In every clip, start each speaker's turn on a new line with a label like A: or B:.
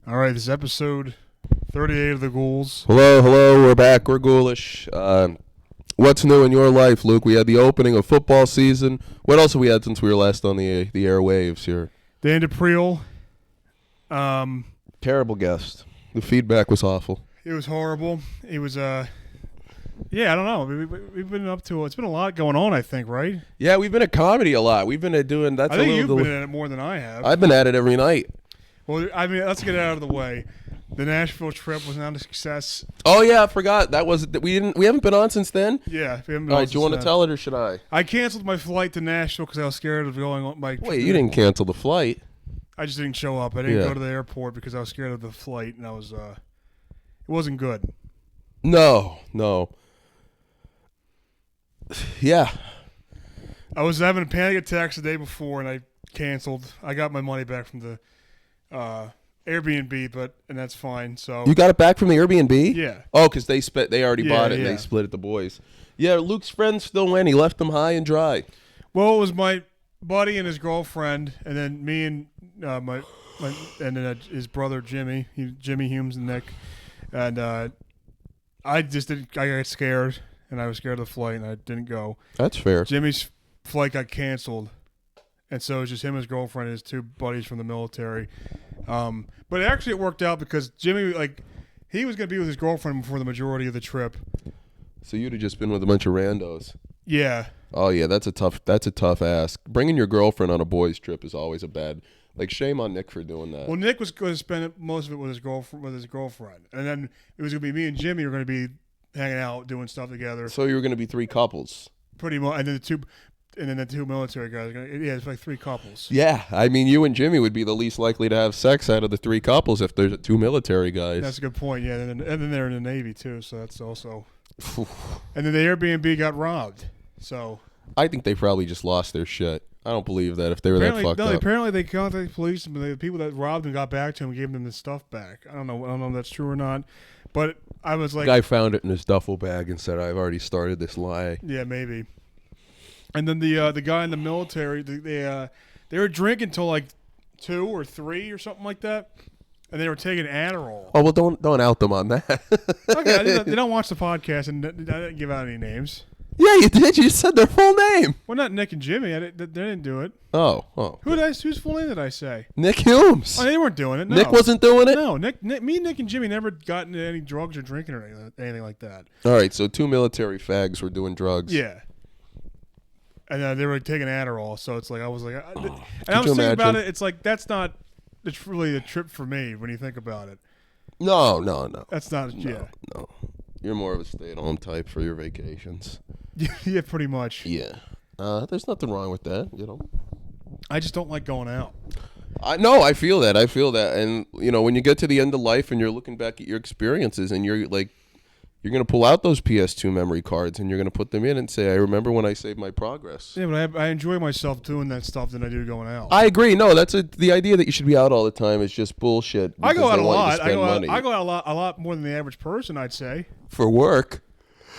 A: All right, this is episode 38 of the Ghouls.
B: Hello, we're back. We're ghoulish. What's new in your life, Luke? We had the opening of football season. What else have we had since we were last on the airwaves here?
A: Dan DePriel.
B: Terrible guest. The feedback was awful.
A: It was horrible. It was, I don't know. We've been up to, it's been a lot going on, I think, right?
B: Yeah, we've been at comedy a lot. We've been at doing, that's
A: I think you've been at it more than I have.
B: I've been at it every night.
A: Well, I mean, let's get it out of the way. The Nashville trip was not a success.
B: Oh yeah, I forgot. We haven't been on since then?
A: Yeah, we haven't been
B: All
A: on
B: right, do you want to tell it or should I?
A: I canceled my flight to Nashville because I was scared of going on my trip.
B: Wait, you didn't cancel the flight.
A: I just didn't show up. I didn't go to the airport because I was scared of the flight, and it wasn't good.
B: No. Yeah.
A: I was having a panic attack the day before, and I canceled. I got my money back from the Airbnb, and that's fine. So
B: You got it back from the Airbnb?
A: Yeah.
B: Oh, because they already bought it and
A: yeah.
B: they split it, the boys. Yeah, Luke's friends still went. He left them high and dry.
A: Well, it was my buddy and his girlfriend, and then me and his brother Jimmy Humes and Nick, and I got scared, and I was scared of the flight, and I didn't go.
B: That's fair.
A: Jimmy's flight got canceled, and so it was just him and his girlfriend and his two buddies from the military. But actually it worked out because Jimmy, he was going to be with his girlfriend for the majority of the trip.
B: So you'd have just been with a bunch of randos.
A: Yeah.
B: Oh yeah, that's a tough ask. Bringing your girlfriend on a boys' trip is always a bad. Shame on Nick for doing that.
A: Well, Nick was going to spend most of it with his girlfriend, and then it was going to be me and Jimmy were going to be hanging out, doing stuff together.
B: So you were going to be three couples.
A: Pretty much, and then the two military guys. Yeah, it's like three couples.
B: Yeah, I mean, you and Jimmy would be the least likely to have sex out of the three couples if there's two military guys.
A: That's a good point. Yeah, and then they're in the Navy too, so that's also. And then the Airbnb got robbed. So
B: I think they probably just lost their shit. I don't believe that if they were that fucked up.
A: Apparently they contacted the police, but the people that robbed them got back to them and gave them the stuff back. I don't know if that's true or not, but I was like,
B: the guy found it in his duffel bag and said, "I've already started this lie."
A: Yeah, maybe. And then the guy in the military, they were drinking till like 2 or 3 or something like that, and they were taking Adderall.
B: Oh well, don't out them on that.
A: Okay, they don't watch the podcast, and I didn't give out any names.
B: Yeah, you did. You just said their full name.
A: Well, not Nick and Jimmy. They didn't do it.
B: Oh.
A: Whose full name did I say?
B: Nick Humes.
A: Oh, they weren't doing it. No.
B: Nick wasn't doing it?
A: No, Nick, and Jimmy never got into any drugs or drinking or anything like that.
B: All right, so two military fags were doing drugs.
A: Yeah. And they were taking Adderall, so it's like, I was like, and I was thinking about it, it's like, that's not, it's really a trip for me when you think about it.
B: No.
A: That's not,
B: No. You're more of a stay-at-home type for your vacations.
A: Yeah, pretty much.
B: Yeah. There's nothing wrong with that, you know.
A: I just don't like going out.
B: I feel that. And, when you get to the end of life and you're looking back at your experiences and you're going to pull out those PS2 memory cards and you're going to put them in and say, I remember when I saved my progress.
A: Yeah, but I enjoy myself doing that stuff than I do going out.
B: I agree. No, the idea that you should be out all the time is just bullshit.
A: I go out a lot. I go
B: out
A: out a lot more than the average person, I'd say.
B: For work.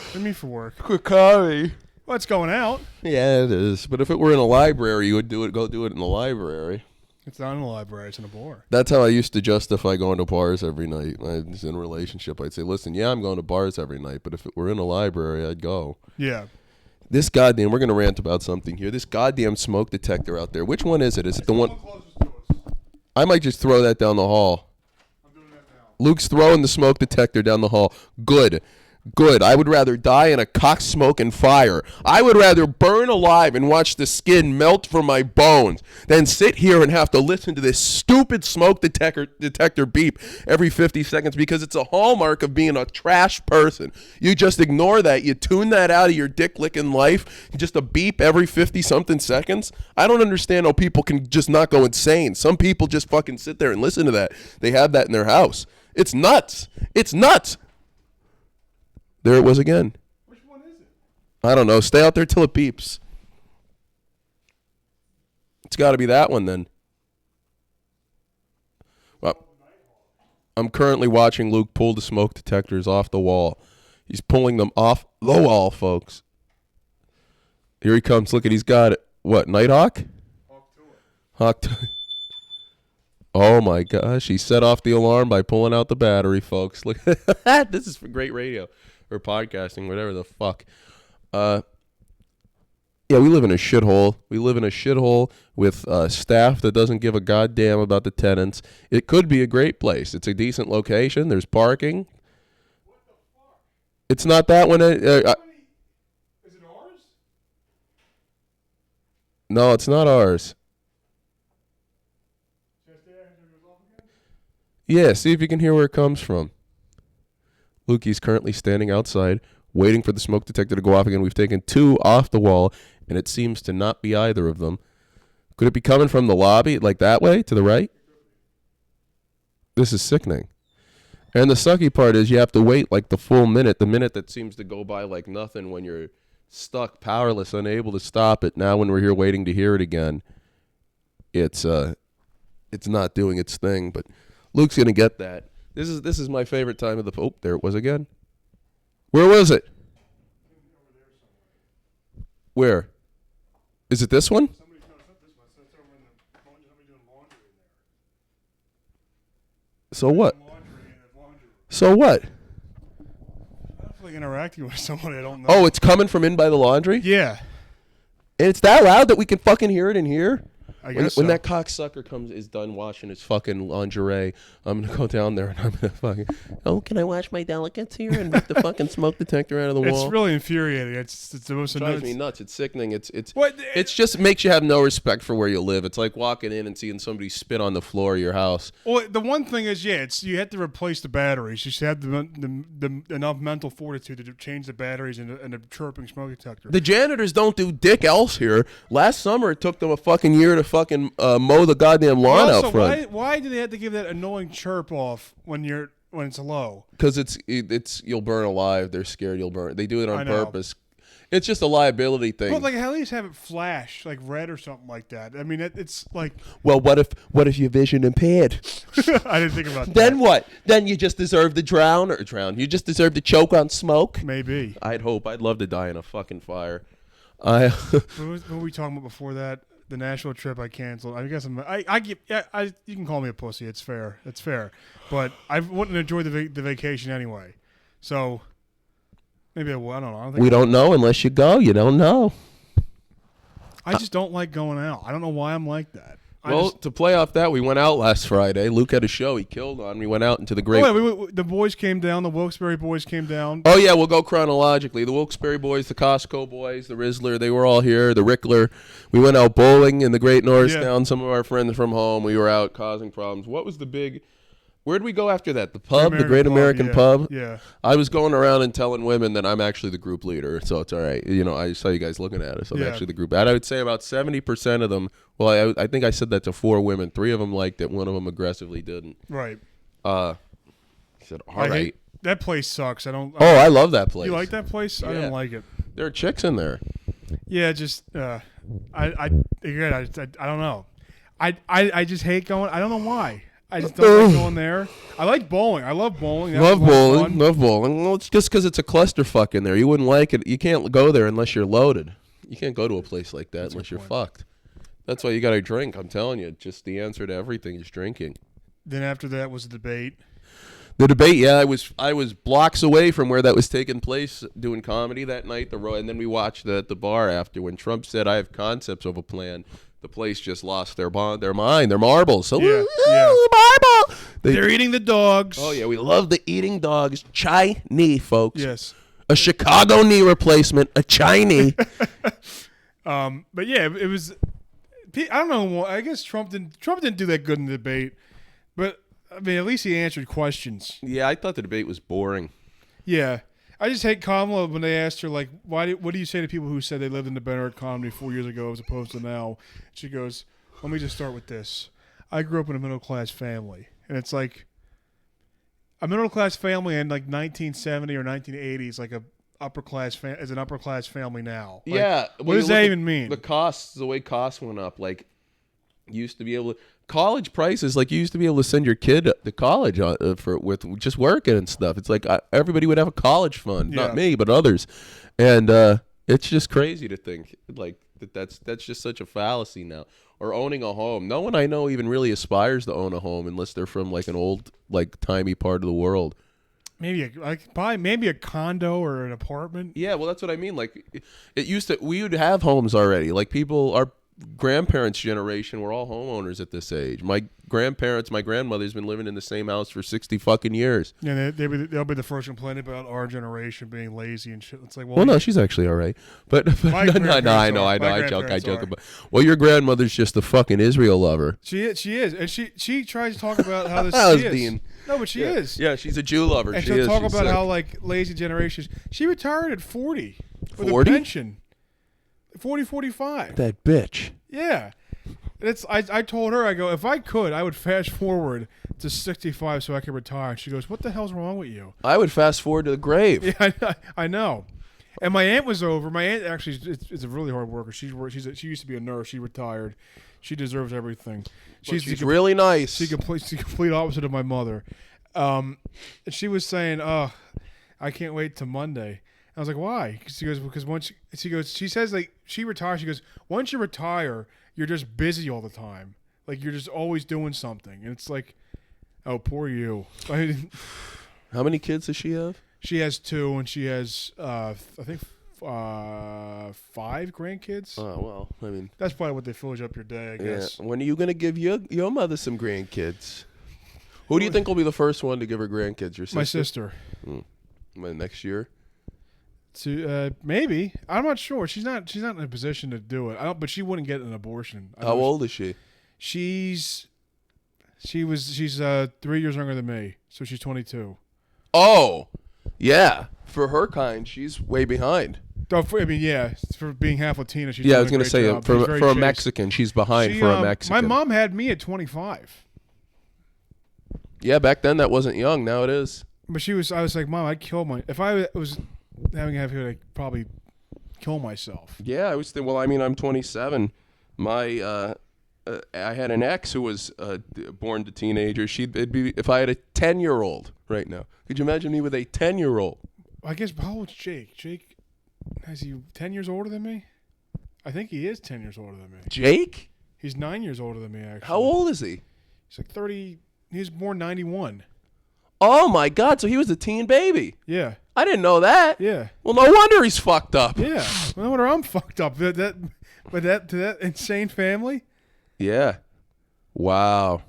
A: What do you mean for work?
B: Quick comedy.
A: Well, it's going out.
B: Yeah, it is. But if it were in a library, you would go do it in the library.
A: It's not in a library. It's in a bar.
B: That's how I used to justify going to bars every night. When I was in a relationship, I'd say, listen, yeah, I'm going to bars every night, but if it were in a library, I'd go.
A: Yeah.
B: This goddamn, we're going to rant about something here. This goddamn smoke detector out there. Which one is it? Is it the one? I might just throw that down the hall.
A: I'm doing that now.
B: Luke's throwing the smoke detector down the hall. Good. I would rather die in a cock smoke and fire. I would rather burn alive and watch the skin melt from my bones than sit here and have to listen to this stupid smoke detector beep every 50 seconds because it's a hallmark of being a trash person. You just ignore that. You tune that out of your dick-licking life. Just a beep every 50-something seconds. I don't understand how people can just not go insane. Some people just fucking sit there and listen to that. They have that in their house. It's nuts. There it was again.
A: Which one is it?
B: I don't know. Stay out there till it beeps. It's got to be that one then. Well, I'm currently watching Luke pull the smoke detectors off the wall. He's pulling them off the wall, folks. Here he comes. Look at, he's got it. What, Nighthawk?
A: Hawk to it.
B: Hawk to Oh my gosh, he set off the alarm by pulling out the battery, folks. Look at that. This is for great radio or podcasting, whatever the fuck. Yeah, we live in a shithole. We live in a shithole with staff that doesn't give a goddamn about the tenants. It could be a great place. It's a decent location. There's parking.
A: What the fuck?
B: It's not that one.
A: Is it ours?
B: No, it's not ours. Yeah, see if you can hear where it comes from. Lukey's currently standing outside, waiting for the smoke detector to go off again. We've taken 2 off the wall, and it seems to not be either of them. Could it be coming from the lobby, like that way, to the right? This is sickening. And the sucky part is you have to wait like the full minute, the minute that seems to go by like nothing when you're stuck, powerless, unable to stop it. Now when we're here waiting to hear it again, it's not doing its thing, but Luke's going to get that. This is my favorite time of the... Oh, there it was again. Where was it? Where? Is it this one? So what? So what?
A: I don't feel like interacting with someone I don't know.
B: Oh, it's coming from in by the laundry?
A: Yeah.
B: And it's that loud that we can fucking hear it in here?
A: I guess
B: When
A: so.
B: that cocksucker is done washing his fucking lingerie, I'm going to go down there and I'm going to fucking, oh, can I wash my delicates here and rip the fucking smoke detector out of the wall?
A: It's really infuriating. It's the most
B: It drives
A: annoying.
B: me nuts. It's sickening. It's
A: What?
B: It's just makes you have no respect for where you live. It's like walking in and seeing somebody spit on the floor of your house.
A: Well, the one thing is, yeah, it's you have to replace the batteries. You should have the enough mental fortitude to change the batteries and a chirping smoke detector.
B: The janitors don't do dick else here. Last summer, it took them a fucking year to fucking mow the goddamn lawn
A: Also,
B: out front.
A: why do they have to give that annoying chirp off when it's low?
B: Because it's you'll burn alive. They're scared you'll burn. They do it
A: I
B: on
A: know.
B: purpose. It's just a liability thing.
A: But like, at least have it flash like red or something like that. I mean, it's like.
B: Well, what if your vision impaired?
A: I didn't think about that.
B: Then what? Then you just deserve to drown. You just deserve to choke on smoke.
A: Maybe.
B: I'd hope. I'd love to die in a fucking fire.
A: What were we talking about before that? The national trip I canceled. I guess you can call me a pussy. It's fair. It's fair. But I wouldn't enjoy the vacation anyway. So maybe I will. I don't know.
B: We don't know unless you go. You don't know.
A: I just don't like going out. I don't know why I'm like that.
B: To play off that, we went out last Friday. Luke had a show. He killed on. We went out into the great.
A: Oh, yeah, the boys came down. The Wilkes-Barre boys came down.
B: Oh yeah, we'll go chronologically. The Wilkes-Barre boys, the Costco boys, the Rizzler, they were all here. The Rickler. We went out bowling in the Great Norristown. Some of our friends from home. We were out causing problems. What was the big? Where'd we go after that? The pub, the Great American Pub.
A: Yeah.
B: I was going around and telling women that I'm actually the group leader, so it's all right. You know, I saw you guys looking at us. I'm actually the group. And I would say about 70% of them. Well, I think I said that to 4 women. 3 of them liked it. 1 of them aggressively didn't.
A: Right.
B: He said, "All right."
A: That place sucks. I don't.
B: I love that place.
A: You like that place?
B: Yeah.
A: I didn't like it.
B: There are chicks in there.
A: Yeah, just I don't know. I just hate going. I don't know why. I just don't like going there. I like bowling. I love bowling.
B: Love bowling. Well, it's just because it's a clusterfuck in there. You wouldn't like it. You can't go there unless you're loaded. You can't go to a place like that unless you're fucked. That's why you got to drink. I'm telling you, just the answer to everything is drinking.
A: Then after that was the debate.
B: The debate, yeah, I was blocks away from where that was taking place, doing comedy that night. And then we watched it at the bar after when Trump said, "I have concepts of a plan." The place just lost their mind, their marbles. So, marble.
A: They're eating the dogs.
B: Oh yeah, we love the eating dogs. Chai knee, folks.
A: Yes.
B: A Chicago knee replacement, a Chai knee.
A: But yeah, it was. I don't know. I guess Trump didn't do that good in the debate, but I mean, at least he answered questions.
B: Yeah, I thought the debate was boring.
A: Yeah. I just hate Kamala when they asked her, like, what do you say to people who said they lived in a better economy 4 years ago as opposed to now? She goes, let me just start with this. I grew up in a middle-class family. And it's like a middle-class family in, like, 1970 or 1980 is like an upper-class family now. Like,
B: yeah.
A: What does that even mean?
B: The way costs went up, like, you used to be able to... College prices, like you used to be able to send your kid to college with just working and stuff. It's like everybody would have a college fund, not me, but others. And it's just crazy to think like that's just such a fallacy now. Or owning a home. No one I know even really aspires to own a home unless they're from like an old, like timey part of the world.
A: Maybe maybe a condo or an apartment.
B: Yeah, well, that's what I mean. Like, it used to, we would have homes already. Like, our grandparents' generation were all homeowners at this age. My grandmother's been living in the same house for 60 fucking years.
A: Yeah, they'll be the first to complain about our generation being lazy and shit. It's like,
B: well, no, she's actually all right. But no, I know, I joke about. Well, your grandmother's just a fucking Israel lover.
A: She is, and she tries to talk about how this is. No, but she is.
B: Yeah, she's a Jew lover.
A: And she'll talk about how like lazy generations. She retired at 40 with
B: 40?
A: a pension. 40, 45.
B: That bitch.
A: Yeah. I told her, I go, if I could, I would fast forward to 65 so I could retire. And she goes, what the hell's wrong with you?
B: I would fast forward to the grave.
A: Yeah, I know. And my aunt was over. My aunt actually is a really hard worker. She used to be a nurse. She retired. She deserves everything.
B: She's really nice.
A: She's the complete opposite of my mother. And she was saying, "Oh, I can't wait till Monday." I was like, "Why?" She goes, "Because she says like she retires. She goes, once you retire, you're just busy all the time. Like you're just always doing something." And it's like, "Oh, poor you."
B: How many kids does she have?
A: She has 2, and she has I think 5 grandkids.
B: Oh well, I mean
A: that's probably what they fills up your day, I guess.
B: Yeah. When are you gonna give your mother some grandkids? Who do you think will be the first one to give her grandkids? Your sister?
A: My sister.
B: Next year?
A: Maybe. I'm not sure. She's not in a position to do it. But she wouldn't get an abortion.
B: How old is she?
A: She's 3 years younger than me, so she's 22.
B: Oh, yeah. For her kind, she's way behind.
A: I mean, yeah, for being half Latina, she's
B: I was going to say for a Mexican, she's behind for a Mexican.
A: My mom had me at 25.
B: Yeah, back then that wasn't young. Now it is.
A: But I was like, Mom, I'd kill if I was having a kid, I'd probably kill myself.
B: Yeah, I was. Well, I mean, I'm 27. I had an ex who was born to teenagers. It'd be if I had a 10-year-old right now. Could you imagine me with a 10-year-old?
A: I guess how old's Jake? Jake, is he 10 years older than me? I think he is 10 years older than me.
B: Jake?
A: He's 9 years older than me, actually.
B: How old is he?
A: He's like 30. He was born 91.
B: Oh my God! So he was a teen baby.
A: Yeah.
B: I didn't know that.
A: Yeah.
B: Well, no wonder he's fucked up.
A: Yeah. Well, no wonder I'm fucked up. To that insane family.
B: Yeah. Wow.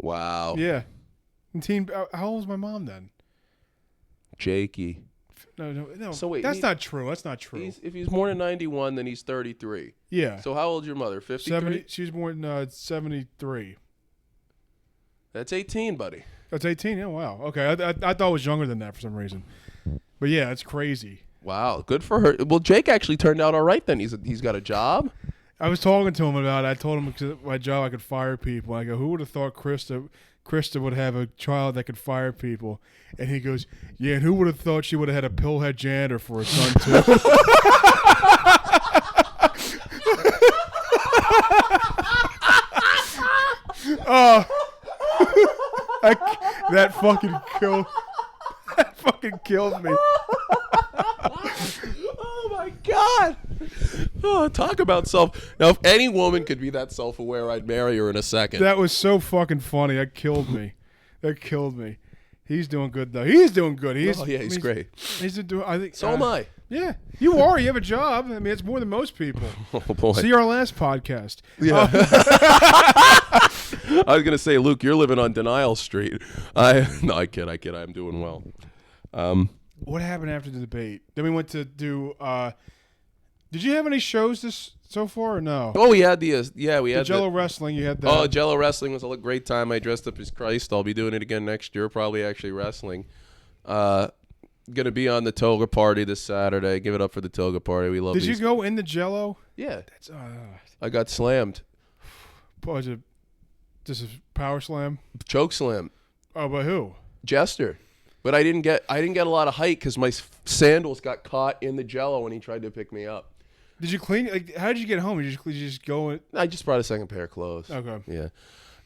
A: Yeah. And how old was my mom then?
B: Jakey.
A: No.
B: So wait,
A: that's not true. That's not true.
B: If he's born in 91, then he's 33.
A: Yeah.
B: So how old's your mother? 53?
A: She was born in 73.
B: That's 18, buddy.
A: That's 18? Yeah, wow. Okay, I thought it was younger than that for some reason. But yeah, it's crazy.
B: Wow, good for her. Well, Jake actually turned out all right then. He's got a job.
A: I was talking to him about it. I told him because my job I could fire people. I go, who would have thought Krista would have a child that could fire people? And he goes, yeah, and who would have thought she would have had a pillhead janitor for a son, too? That fucking killed me.
B: Oh, my God. Oh, talk about self. Now, if any woman could be that self-aware, I'd marry her in a second.
A: That was so fucking funny. That killed me. He's doing good though. He's doing good. He's
B: great.
A: He's doing. I think.
B: So am I.
A: Yeah, you are. You have a job. I mean, it's more than most people.
B: Oh boy.
A: See our last podcast.
B: Yeah. I was gonna say, Luke, you're living on Denial Street. I kid. I'm doing well.
A: What happened after the debate? Then we went to do. Did you have any shows so far or no?
B: Oh, we had the
A: Jello wrestling. You had that.
B: Oh, Jello wrestling was a great time. I dressed up as Christ. I'll be doing it again next year. Probably actually wrestling. Gonna be on the Toga party this Saturday. Give it up for the Toga party. We love.
A: Did you go in the Jello?
B: Yeah. I got slammed.
A: Was it just a power slam?
B: Choke slam.
A: Oh, by who?
B: Jester. But I didn't get a lot of height because my sandals got caught in the Jello when he tried to pick me up.
A: Did you clean? Like, how did you get home? Did you just go?
B: I just brought a second pair of clothes.
A: Okay.
B: Yeah.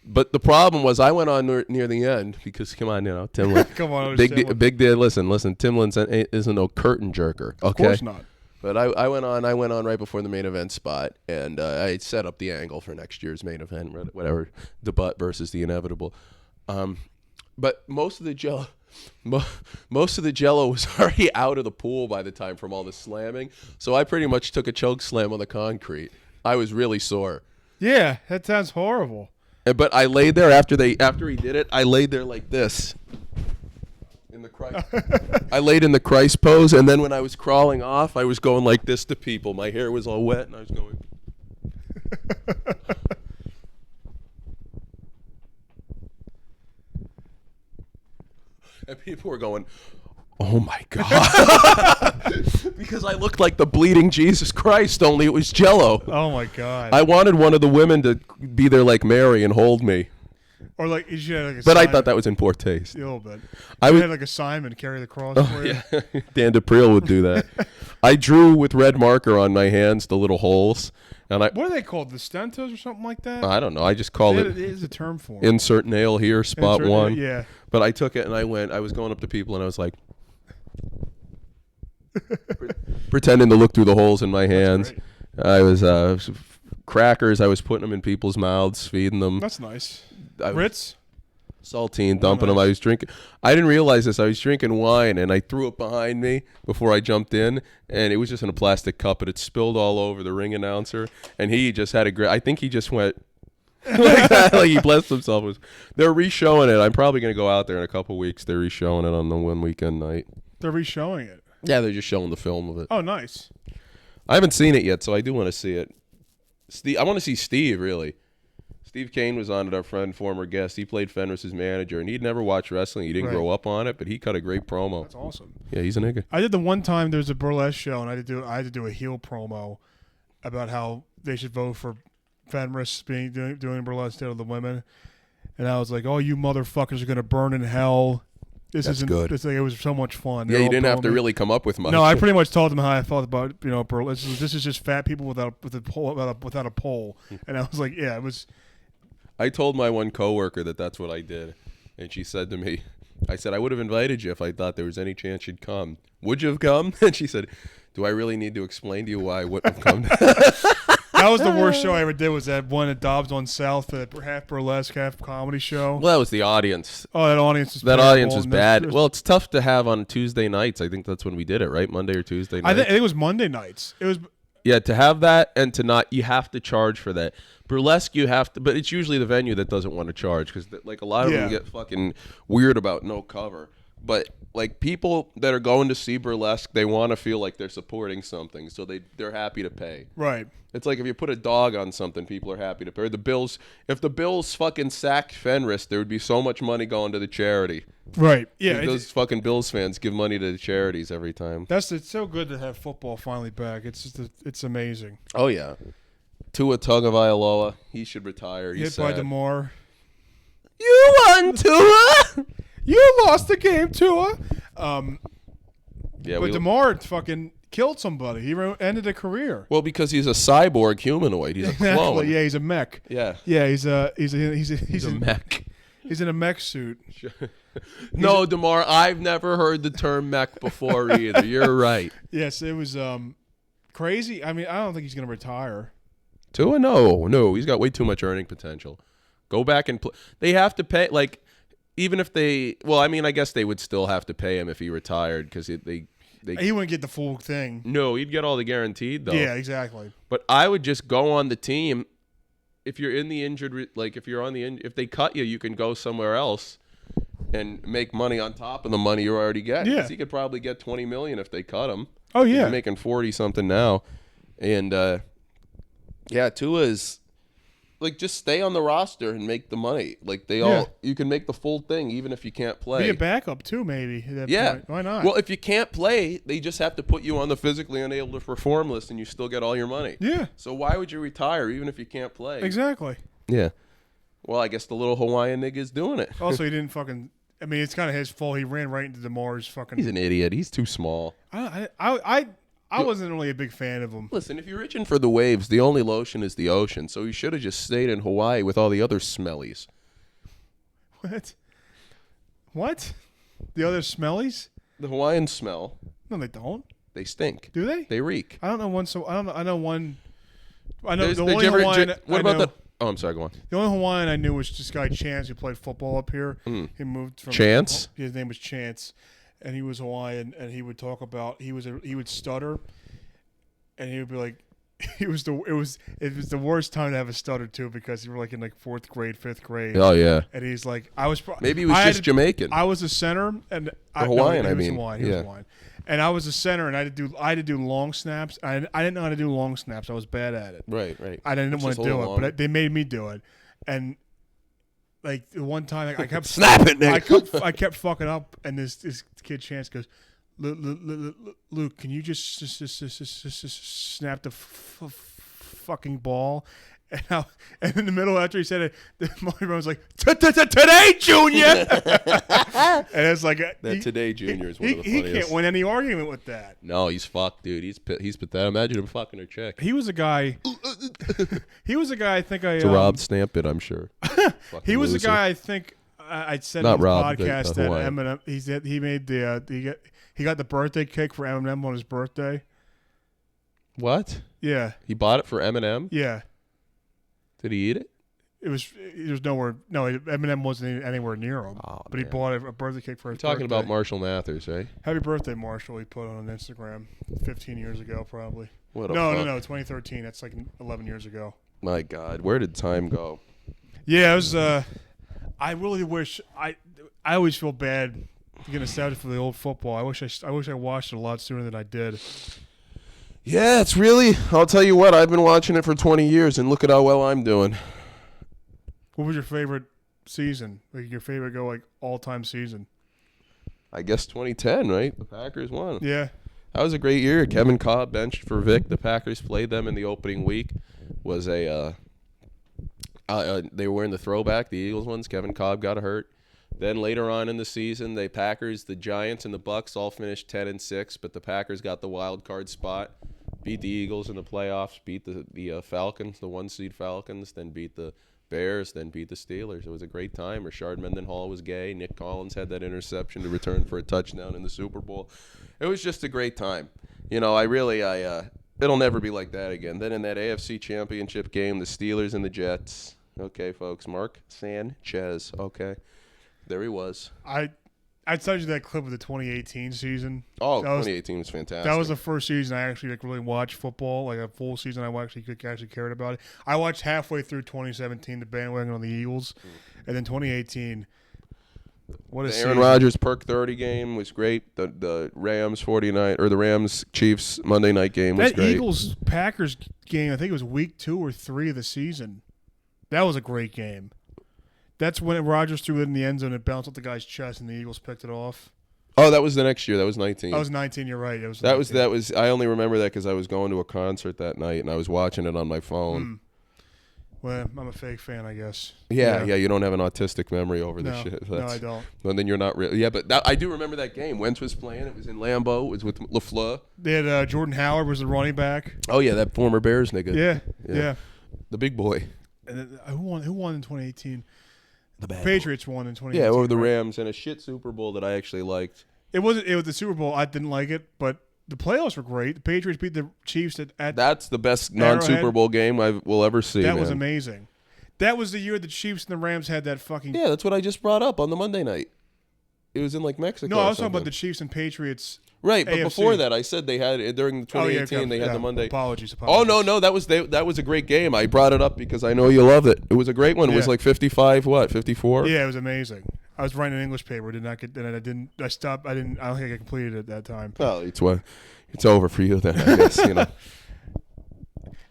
B: But the problem was I went on near the end because, come on, Timlin.
A: Come on.
B: Big deal. Listen, Timlin isn't no curtain jerker. Okay?
A: Of course not.
B: But I went on right before the main event spot, and I set up the angle for next year's main event, whatever, the Butt versus the Inevitable. But most of the Jello was already out of the pool by the time from all the slamming. So I pretty much took a choke slam on the concrete. I was really sore.
A: Yeah, that sounds horrible.
B: But I laid there after he did it. I laid there like this. In the Christ. I laid in the Christ pose, and then when I was crawling off, I was going like this to people. My hair was all wet, and I was going. And people were going, "Oh my God," because I looked like the bleeding Jesus Christ, only it was Jello.
A: Oh my God!
B: I wanted one of the women to be there like Mary and hold me.
A: Or like you should have like a
B: But
A: Simon.
B: I thought that was in poor taste.
A: A little bit.
B: I
A: would
B: would
A: have like a Simon carry the cross for you.
B: Yeah. Dan DePriel would do that. I drew with red marker on my hands the little holes, and
A: What are they called? The stentos or something like that?
B: I don't know. I just call
A: It
B: it
A: is a term for it.
B: insert nail here, spot one.
A: Yeah.
B: But I took it and I was going up to people and I was like pretending to look through the holes in my hands. I was crackers. I was putting them in people's mouths, feeding them.
A: That's nice.
B: I was
A: Ritz?
B: saltine, dumping them. I was drinking. I didn't realize this. I was drinking wine, and I threw it behind me before I jumped in, and it was just in a plastic cup, but it spilled all over the ring announcer, and he just had a great. I think he just went like that, like he blessed himself. They're re-showing it. I'm probably going to go out there in a couple weeks. They're re-showing it on the one weekend night.
A: They're re-showing it.
B: Yeah, they're just showing the film of it.
A: Oh, nice.
B: I haven't seen it yet, so I do want to see it. I want to see Steve, really. Steve Kane was on it, our friend, former guest. He played Fenris's manager, and he'd never watched wrestling. He didn't grow up on it, but he cut a great promo.
A: That's awesome.
B: Yeah, he's a nigga.
A: I did the one time there was a burlesque show, and I had to do a heel promo about how they should vote for Fenris doing burlesque instead of the women. And I was like, "Oh, you motherfuckers are gonna burn in hell." That's good. It's like, it was so much fun.
B: Yeah, you didn't have to really come up with much.
A: No, I pretty much told them how I felt about burlesque. This is just fat people without a pole. And I was like, yeah, it was.
B: I told my one coworker that's what I did, and she said to me, I said, I would have invited you if I thought there was any chance you'd come. Would you have come? And she said, do I really need to explain to you why I wouldn't have come?
A: That was the worst show I ever did, was that one at Dobbs on South, the half burlesque, half comedy show.
B: Well, that was the audience.
A: Oh, that audience was
B: audience was bad. Well, it's tough to have on Tuesday nights. I think that's when we did it, right? Monday or Tuesday night.
A: I think it was Monday nights. It was.
B: Yeah, to have that and to not, you have to charge for that. Burlesque, you have to, but it's usually the venue that doesn't want to charge because, like, a lot of them get fucking weird about no cover. But like people that are going to see burlesque, they want to feel like they're supporting something, so they're happy to pay.
A: Right.
B: It's like if you put a dog on something, people are happy to pay. Or the Bills, if the Bills fucking sacked Fenris, there would be so much money going to the charity.
A: Right. Yeah.
B: Those fucking Bills fans give money to the charities every time.
A: It's so good to have football finally back. It's amazing.
B: Oh yeah. Tua Tagovailoa, he should retire. He's
A: hit by DeMar.
B: You won, Tua.
A: You lost the game, Tua.
B: Yeah,
A: but DeMar fucking killed somebody. He ended a career.
B: Well, because he's a cyborg humanoid. He's a clone.
A: Yeah, he's a mech.
B: Yeah.
A: Yeah, he's a
B: mech.
A: He's in a mech suit.
B: No, DeMar, I've never heard the term mech before either. You're right.
A: Yes, it was crazy. I mean, I don't think he's going to retire.
B: Tua? No. He's got way too much earning potential. Go back and play. They have to pay, like, even if they, well, I mean, I guess they would still have to pay him if he retired because he
A: wouldn't get the full thing.
B: No, he'd get all the guaranteed, though.
A: Yeah, exactly.
B: But I would just go on the team. If you're in the injured, like if they cut you, you can go somewhere else and make money on top of the money you're already getting.
A: Yeah.
B: He could probably get $20 million if they cut him.
A: Oh, yeah.
B: He's making 40 something now. And yeah, Tua is like, just stay on the roster and make the money. Like you can make the full thing even if you can't play.
A: Be a backup too, maybe. At that point. Why not?
B: Well, if you can't play, they just have to put you on the physically unable to perform list, and you still get all your money.
A: Yeah.
B: So why would you retire even if you can't play?
A: Exactly.
B: Yeah. Well, I guess the little Hawaiian nigga is doing it.
A: Also, he didn't fucking. I mean, it's kind of his fault. He ran right into DeMar's fucking.
B: He's an idiot. He's too small.
A: I wasn't really a big fan of him.
B: Listen, if you're itching for the waves, the only lotion is the ocean. So you should have just stayed in Hawaii with all the other smellies.
A: What? The other smellies?
B: The Hawaiians smell.
A: No, they don't.
B: They stink.
A: Do they?
B: They reek.
A: I don't know one. So I don't know. I know one. I know
B: There's-
A: the
B: did
A: only
B: you ever-
A: Hawaiian.
B: What
A: I
B: about
A: know,
B: the? Oh, I'm sorry. Go on.
A: The only Hawaiian I knew was this guy Chance who played football up here. He moved from
B: Chance?
A: His name was Chance, and he was Hawaiian. And he would talk about he would stutter, and he would be like, it was the worst time to have a stutter too because you were like in like 4th grade, 5th grade.
B: Oh yeah.
A: And he's like, I was
B: Maybe he was just Jamaican.
A: I was a center and
B: Hawaiian.
A: No,
B: I
A: he was
B: mean,
A: Hawaiian. He was Hawaiian. And I was a center, and I had to do long snaps. I didn't know how to do long snaps. I was bad at it.
B: Right.
A: I didn't want
B: just
A: to
B: a
A: do
B: little
A: it,
B: long.
A: but they made me do it. And like the one time, I kept
B: Snap it, Nick.
A: I kept fucking up, and this kid Chance goes, Luke, can you just snap the fucking ball? And in the middle, after he said it, the microphone was like, "Today, Junior." And it's like
B: That Today Junior is one of the
A: he
B: funniest.
A: can't win any argument with that.
B: No, he's fucked, dude. He's pathetic. Imagine him fucking her chick.
A: He was a guy. He was a guy. I think
B: To Rob Stamp it, I'm sure.
A: He was a
B: loser.
A: guy. I think I said
B: Not
A: in his
B: Rob,
A: podcast
B: the
A: that
B: Hawaiian.
A: Eminem. He made he got the birthday cake for Eminem on his birthday.
B: What?
A: Yeah,
B: He bought it for Eminem?
A: yeah.
B: Did he eat it?
A: It was nowhere. No, Eminem wasn't anywhere near him.
B: Oh,
A: but he
B: man.
A: bought a birthday cake for his
B: You're talking
A: birthday.
B: about Marshall Mathers, right?
A: Happy birthday, Marshall. He put on Instagram 15 years ago, probably.
B: What a
A: No,
B: fuck.
A: 2013. That's like 11 years ago.
B: My God, where did time go?
A: Yeah, it was. I really wish I always feel bad getting nostalgic for the old football. I wish I watched it a lot sooner than I did.
B: Yeah, it's really. I'll tell you what. I've been watching it for 20 years, and look at how well I'm doing.
A: What was your favorite season? Like your favorite all-time season?
B: I guess 2010, right? The Packers won.
A: Yeah.
B: That was a great year. Kevin Cobb benched for Vic. The Packers played them in the opening week. Was they were in the throwback, the Eagles ones. Kevin Cobb got hurt. Then later on in the season, the Packers, the Giants, and the Bucks all finished 10-6, but the Packers got the wild card spot, beat the Eagles in the playoffs, beat the Falcons, the 1-seed Falcons, then beat the Bears, then beat the Steelers. It was a great time. Rashard Mendenhall was gay. Nick Collins had that interception to return for a touchdown in the Super Bowl. It was just a great time. You know, it'll never be like that again. Then in that AFC Championship game, the Steelers and the Jets. Okay, folks, Mark Sanchez. Okay. There he was.
A: I told you that clip of the 2018 season.
B: Oh,
A: That was-
B: 2018 was fantastic.
A: That was the first season I actually really watched football, like a full season. I actually cared about it. I watched halfway through 2017, the bandwagon on the Eagles, and then 2018. What a
B: the
A: season!
B: Aaron Rodgers perk 30 game was great. The Rams 49 or the Rams Chiefs Monday night game was
A: That
B: great.
A: Eagles Packers game, I think it was week 2 or 3 of the season. That was a great game. That's when Rodgers threw it in the end zone and bounced off the guy's chest, and the Eagles picked it off.
B: Oh, that was the next year. That was 19.
A: That was 19. You're right. It was
B: That
A: 19.
B: was. I only remember that because I was going to a concert that night and I was watching it on my phone.
A: Well, I'm a fake fan, I guess.
B: Yeah. You don't have an autistic memory over this
A: No,
B: shit.
A: no, I don't.
B: Well, then you're not really. Yeah, but I do remember that game. Wentz was playing. It was in Lambeau. It was with LaFleur.
A: They had Jordan Howard was the running back.
B: Oh yeah, that former Bears nigga.
A: Yeah.
B: The big boy.
A: And then, who won in 2018?
B: The bad
A: Patriots won in 2018.
B: Yeah, over the
A: right?
B: Rams and a shit Super Bowl that I actually liked.
A: It was the Super Bowl. I didn't like it, but the playoffs were great. The Patriots beat the Chiefs at
B: That's the best non-Super
A: Arrowhead.
B: Bowl game I will ever see.
A: that
B: man.
A: was amazing. That was the year the Chiefs and the Rams had that fucking.
B: Yeah, that's what I just brought up on the Monday night. It was in like Mexico.
A: No, I
B: or
A: was talking about
B: something.
A: the Chiefs and Patriots.
B: Right, but
A: AFC.
B: before that, I said they had during the 2018 they had the Monday.
A: Apologies.
B: Oh no, that was a great game. I brought it up because I know you love it. It was a great one. It was
A: Yeah.
B: like 54?
A: Yeah, it was amazing. I was writing an English paper. Did not get. And I didn't. I stopped. I didn't. I don't think I completed it at that time.
B: Well, it's over for you then. I guess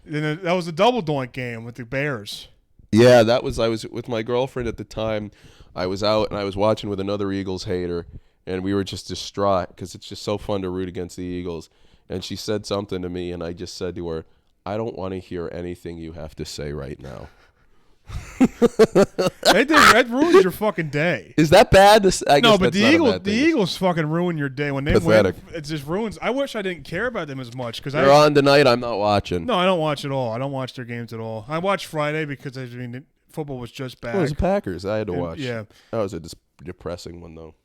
A: Then that was the double doink game with the Bears.
B: Yeah, I was with my girlfriend at the time. I was out and I was watching with another Eagles hater, and we were just distraught because it's just so fun to root against the Eagles. And she said something to me, and I just said to her, "I don't want to hear anything you have to say right now."
A: That ruins your fucking day.
B: Is that bad? I guess
A: No, but
B: that's not a bad
A: the
B: thing.
A: Eagles fucking ruin your day when they
B: Pathetic.
A: win. It just ruins. I wish I didn't care about them as much because
B: They're on tonight. I'm not watching.
A: No, I don't watch at all. I don't watch their games at all. I watch Friday because football was just back.
B: Well, it was the Packers. I had to
A: And-
B: watch.
A: yeah.
B: That was a depressing one though.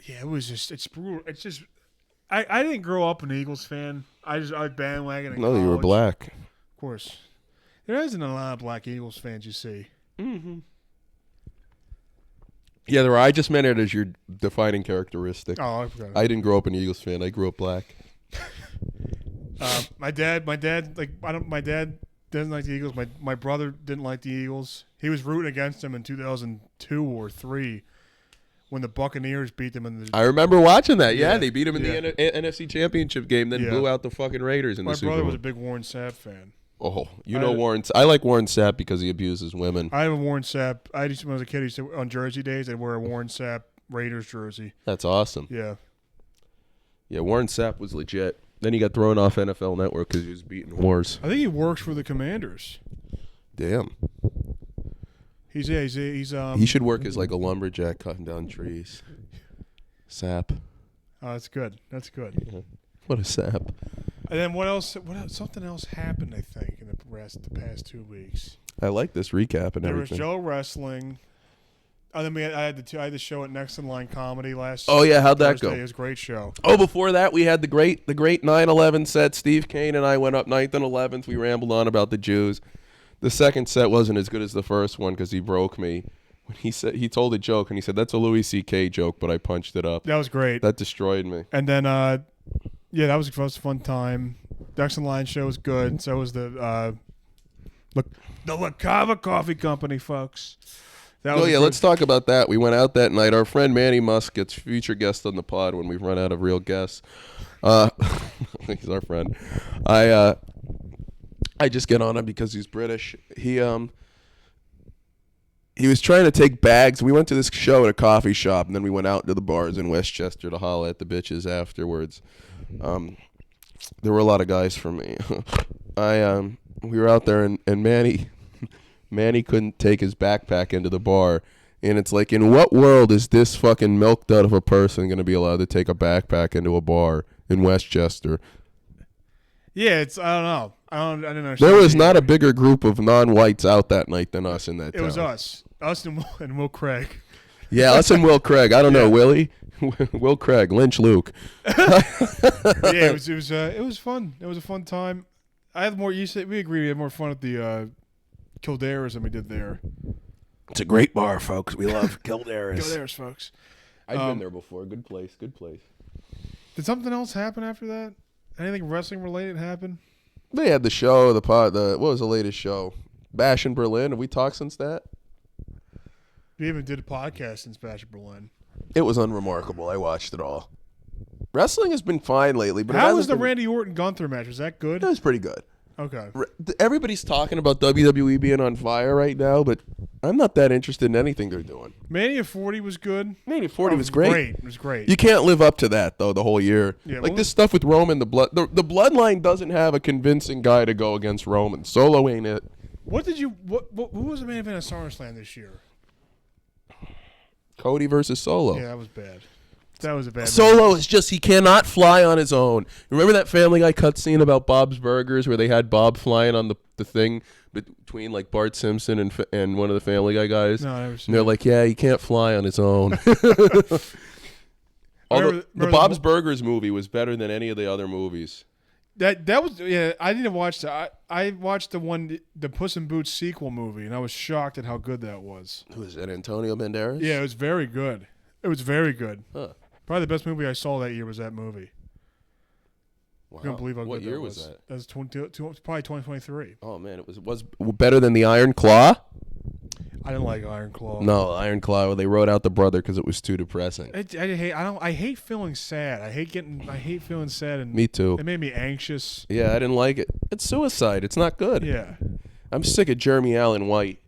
A: Yeah, it was just. It's brutal. It's just. I didn't grow up an Eagles fan. I bandwagon.
B: No, you were black.
A: Of course. There isn't a lot of black Eagles fans you see.
B: Mm-hmm. Yeah, there are. I just meant it as your defining characteristic.
A: Oh, I forgot.
B: I didn't grow up an Eagles fan. I grew up black.
A: My dad doesn't like the Eagles. My brother didn't like the Eagles. He was rooting against them in 2002 or 3 when the Buccaneers beat them in the.
B: I remember watching that. Yeah,
A: Yeah.
B: they beat them in the NFC Championship game, then blew out the fucking Raiders in the Super Bowl.
A: My brother was a big Warren Sapp fan.
B: Oh, Warren. I like Warren Sapp because he abuses women.
A: I have a Warren Sapp. When I was a kid, on Jersey days, I'd wear a Warren Sapp Raiders jersey.
B: That's awesome.
A: Yeah.
B: Yeah, Warren Sapp was legit. Then he got thrown off NFL Network because he was beating whores.
A: I think he works for the Commanders.
B: Damn.
A: He's
B: He should work as like a lumberjack cutting down trees. Sap.
A: Oh, that's good. That's good.
B: Yeah. What a sap.
A: And then what else? Something else happened, I think, in the past 2 weeks.
B: I like this recap and
A: There
B: everything.
A: was Joe Wrestling. And then I had the show at Next in Line Comedy last.
B: Oh yeah, how'd that
A: Thursday.
B: go?
A: It was a great show.
B: Oh, before that we had the great 9/11 set. Steve Kane and I went up 9th and 11th. We rambled on about the Jews. The second set wasn't as good as the first one because he broke me. When he told a joke and he said that's a Louis C.K. joke, but I punched it up.
A: That was great.
B: That destroyed me.
A: And then that was a fun time. Next in Line show was good. So was the La Cava Coffee Company, folks.
B: Let's talk about that. We went out that night. Our friend Manny Muscat's future guest on the pod when we've run out of real guests. He's our friend. I just get on him because he's British. He was trying to take bags. We went to this show at a coffee shop, and then we went out to the bars in Westchester to holler at the bitches afterwards. There were a lot of guys from me. We were out there, and Manny couldn't take his backpack into the bar. And it's like, in what world is this fucking milk dud of a person going to be allowed to take a backpack into a bar in Westchester?
A: Yeah, I don't know. I didn't understand.
B: There was not a bigger group of non-whites out that night than us in that town.
A: It was us and Will Craig.
B: Yeah, us and Will Craig. I don't know, Willie. Will Craig, Lynch Luke.
A: Yeah, it was fun. It was a fun time. I had more. We agree. We had more fun at the Kildare's than we did there.
B: It's a great bar, folks. We love Kildare's.
A: Kildare's, folks.
B: I've been there before. Good place. Good place.
A: Did something else happen after that? Anything wrestling related happen?
B: They had the show, the pod. What was the latest show? Bash in Berlin. Have we talked since that?
A: We even did a podcast since Bash in Berlin.
B: It was unremarkable. I watched it all. Wrestling has been fine lately, but
A: how was the Randy Orton Gunther match? Was that good?
B: It was pretty good.
A: Okay.
B: Everybody's talking about WWE being on fire right now, but I'm not that interested in anything they're doing.
A: Mania 40 was good.
B: Mania 40 was great.
A: It was great.
B: You can't live up to that though the whole year.
A: Yeah,
B: this stuff with Roman, the bloodline doesn't have a convincing guy to go against Roman. Solo ain't it.
A: Who was the main event of SummerSlam this year?
B: Cody versus Solo.
A: Yeah, that was bad. That was a bad
B: Solo is just, he cannot fly on his own. Remember that Family Guy cutscene about Bob's Burgers where they had Bob flying on the thing between like Bart Simpson and one of the Family Guy guys?
A: No, I never seen
B: and they're like, yeah, he can't fly on his own. Although the Bob's Burgers movie was better than any of the other movies.
A: That was, yeah, I didn't watch that. I watched the Puss in Boots sequel movie, and I was shocked at how good that was.
B: Who was that, Antonio Banderas?
A: Yeah, it was very good. It was very good.
B: Huh.
A: Probably the best movie I saw that year was that movie.
B: Wow.
A: I couldn't believe how good
B: what year
A: that
B: was that?
A: That was probably 2023.
B: Oh, man, it was better than the Iron Claw?
A: I didn't like Iron Claw.
B: No, Iron Claw, they wrote out the brother because it was too depressing.
A: I hate feeling sad. I hate feeling sad, and
B: Me too.
A: It made me anxious.
B: Yeah, I didn't like it. It's suicide. It's not good.
A: Yeah.
B: I'm sick of Jeremy Allen White.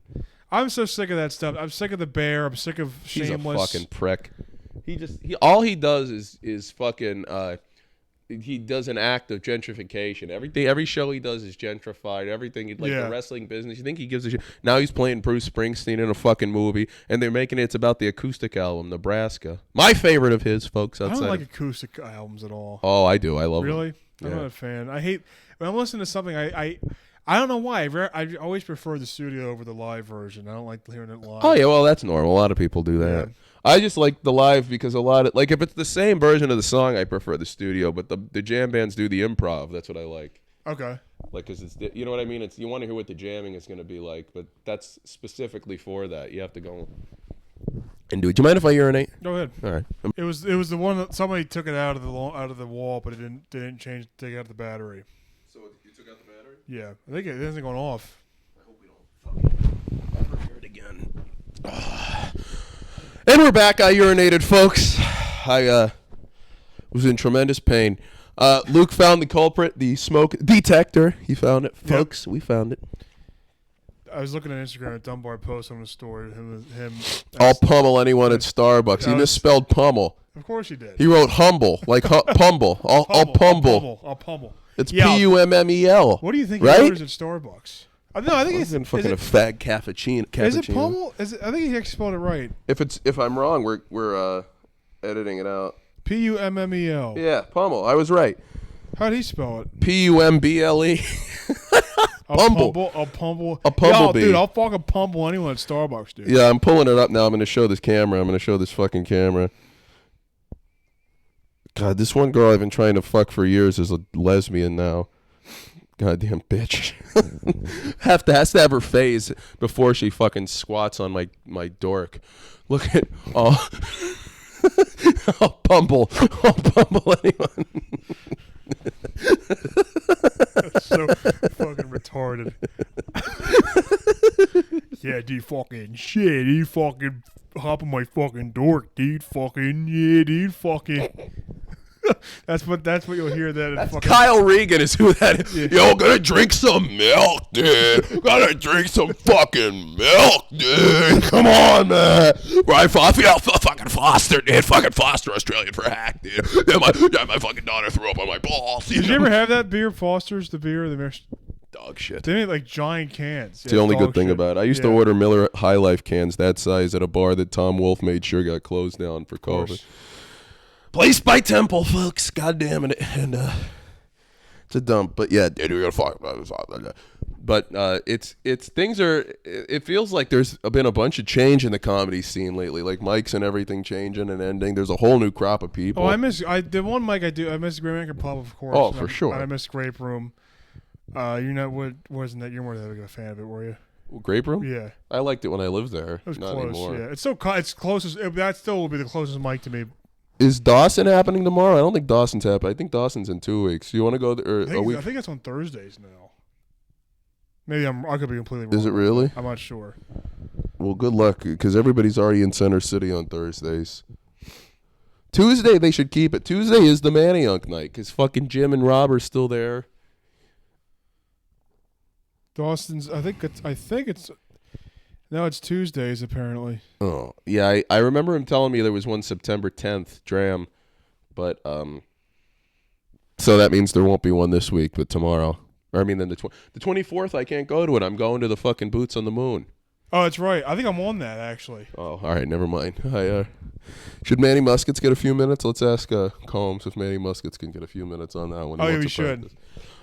A: I'm so sick of that stuff. I'm sick of the Bear. I'm sick of Shameless.
B: He's a fucking prick. All he does is fucking he does an act of gentrification. Every show he does is gentrified. Everything the wrestling business. You think he gives a shit? Now he's playing Bruce Springsteen in a fucking movie, and they're making it's about the acoustic album, Nebraska. My favorite of his, folks.
A: I don't like acoustic albums at all.
B: Oh, I do. I love them.
A: Really? I'm not a fan. I hate when I'm listening to something. I don't know why. I always prefer the studio over the live version. I don't like hearing it live.
B: Oh yeah, well that's normal. A lot of people do that.
A: Yeah.
B: I just like the live because a lot of like if it's the same version of the song, I prefer the studio. But the jam bands do the improv. That's what I like.
A: Okay.
B: Like, cause it's you know what I mean. It's you want to hear what the jamming is going to be like, but that's specifically for that. You have to go and do it. Do you mind if I urinate?
A: Go ahead.
B: All right.
A: It was the one that somebody took it out of the wall, but it didn't take out the battery.
B: So you took out the battery?
A: Yeah, I think it isn't going off.
B: I hope we don't fucking ever hear it again. And we're back. I urinated, folks. I was in tremendous pain. Luke found the culprit, the smoke detector. He found it, folks. Yep. We found it.
A: I was looking at Instagram at Dunbar post on the story. Him.
B: I'll pummel anyone at Starbucks. He misspelled pummel.
A: Of course he did.
B: He wrote humble, like pumble. I'll pummel.
A: I'll pummel.
B: It's Pummel.
A: What do you think
B: right?
A: he orders at Starbucks? No, I think it's
B: fucking a fag cappuccino.
A: Is it pummel? I think he actually spelled it right.
B: If I'm wrong, we're editing it out.
A: Pummel.
B: Yeah, pummel. I was right.
A: How'd he spell it?
B: Pumble. Pumble.
A: A pumble.
B: A pumblebee.
A: Yo, dude, I'll fucking pumble anyone at Starbucks, dude.
B: Yeah, I'm pulling it up now. I'm going to show this camera. I'm going to show this fucking camera. God, this one girl I've been trying to fuck for years is a lesbian now. Goddamn bitch. has to have her phase before she fucking squats on my dork. Look at I'll pumble anyone.
A: That's so fucking retarded. Yeah, dude, fucking shit. Dude, fucking hop on my fucking dork, dude. Fucking yeah, dude. Fucking. That's what you'll hear. That's fucking
B: Kyle Regan is who that is. Yeah. Yo, gonna drink some milk, dude. Gotta drink some fucking milk, dude. Come on, man. Right, fucking Foster, dude. Fucking Foster, Australian for hack, dude. Yeah, my fucking daughter threw up on my balls.
A: Did you ever have that beer, Foster's? The beer,
B: dog shit.
A: They made like giant cans.
B: It's the only good thing about it. I used to order Miller High Life cans that size at a bar that Tom Wolfe made sure got closed down for COVID. Placed by Temple, folks. God damn it. And it's a dump. But yeah, dude, we're gonna fuck. But it's things are. It feels like there's been a bunch of change in the comedy scene lately. Like mics and everything changing and ending. There's a whole new crop of people.
A: Oh, the one mic I do. I miss Great American Pub, of course.
B: Oh, for sure.
A: I miss Grape Room. You're not wasn't that you're more than a fan of it, were you?
B: Grape Room?
A: Yeah,
B: I liked it when I lived there.
A: It was
B: not
A: close.
B: anymore.
A: Yeah, it's so it's closest. That still will be the closest mic to me.
B: Is Dawson happening tomorrow? I don't think Dawson's happening. I think Dawson's in 2 weeks. You want to go there?
A: I think it's on Thursdays now. Maybe I could be completely wrong.
B: Is it really?
A: I'm not sure.
B: Well, good luck, because everybody's already in Center City on Thursdays. Tuesday, they should keep it. Tuesday is the Manayunk night, because fucking Jim and Rob are still there.
A: Dawson's, I think it's, no, it's Tuesdays, apparently.
B: Oh, yeah, I remember him telling me there was one September 10th, Dram, but, so that means there won't be one this week, but tomorrow. Or I mean, then the 24th, I can't go to it. I'm going to the fucking Boots on the Moon.
A: Oh, that's right. I think I'm on that, actually.
B: Oh, all right, never mind. Should Manny Muskets get a few minutes? Let's ask Combs if Manny Muskets can get a few minutes on that one.
A: Oh, yeah, we should.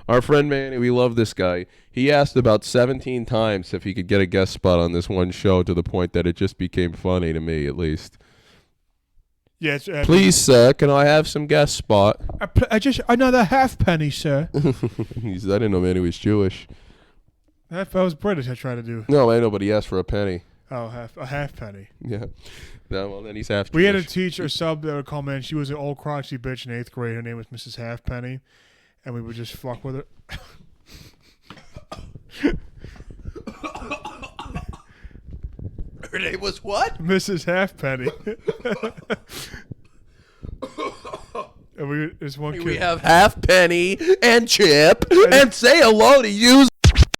B: Our friend Manny, we love this guy. He asked about 17 times if he could get a guest spot on this one show, to the point that it just became funny to me, at least.
A: Yeah,
B: please, sir, can I have some guest spot?
A: Another halfpenny, sir.
B: I didn't know Manny was Jewish.
A: If I was British, I tried to do.
B: No, I know, but he asked for a penny.
A: Oh, a halfpenny.
B: Yeah. No, well, then he's half Jewish.
A: We had a teacher, sub that would come in. She was an old crotchety bitch in 8th grade. Her name was Mrs. Halfpenny. And we would just fuck with her.
B: Her name was what?
A: Mrs. Halfpenny. And we have Halfpenny
B: and Chip and say hello to you.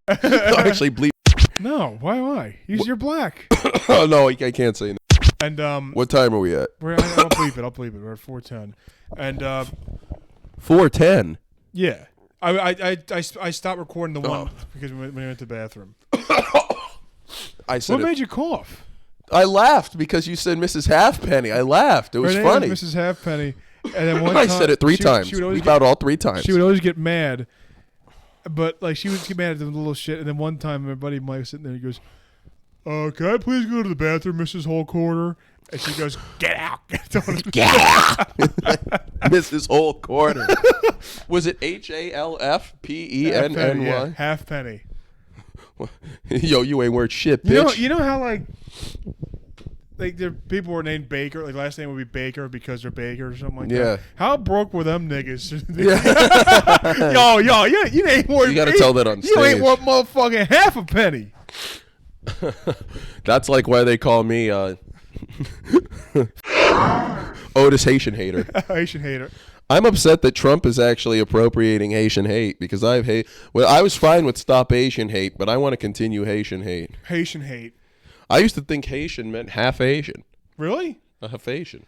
B: Actually, bleep.
A: No, why am I? You're black.
B: Oh no, I can't say.
A: And
B: what time are we at?
A: I'll bleep it. We're at 4:10. And
B: 4:10.
A: Yeah, I stopped recording the one because when we went to the bathroom.
B: I said.
A: What made you cough?
B: I laughed because you said Mrs. Halfpenny. I laughed. It was funny.
A: Mrs. Halfpenny. And then one time,
B: I said it 3 times. She would about all 3 times.
A: She would always get mad, but like she would get mad at the little shit. And then one time, my buddy Mike was sitting there. He goes, can I please go to the bathroom, Mrs. Whole Quarter? And she goes, get out.
B: Get out. Mrs. Whole Quarter. Was it HALFPENNY?
A: Yeah, half penny.
B: Yo, you ain't worth shit, bitch.
A: You know how like there people were named Baker, like last name would be Baker because they're Baker or something like that. How broke were them niggas? yo, you ain't worth.
B: You gotta tell that on stage.
A: You ain't worth motherfucking half a penny.
B: That's like why they call me Otis Haitian Hater.
A: Haitian Hater.
B: I'm upset that Trump is actually appropriating Haitian hate because I was fine with stop Asian hate, but I want to continue Haitian hate.
A: Haitian hate.
B: I used to think Haitian meant half Asian.
A: Really?
B: Half Asian.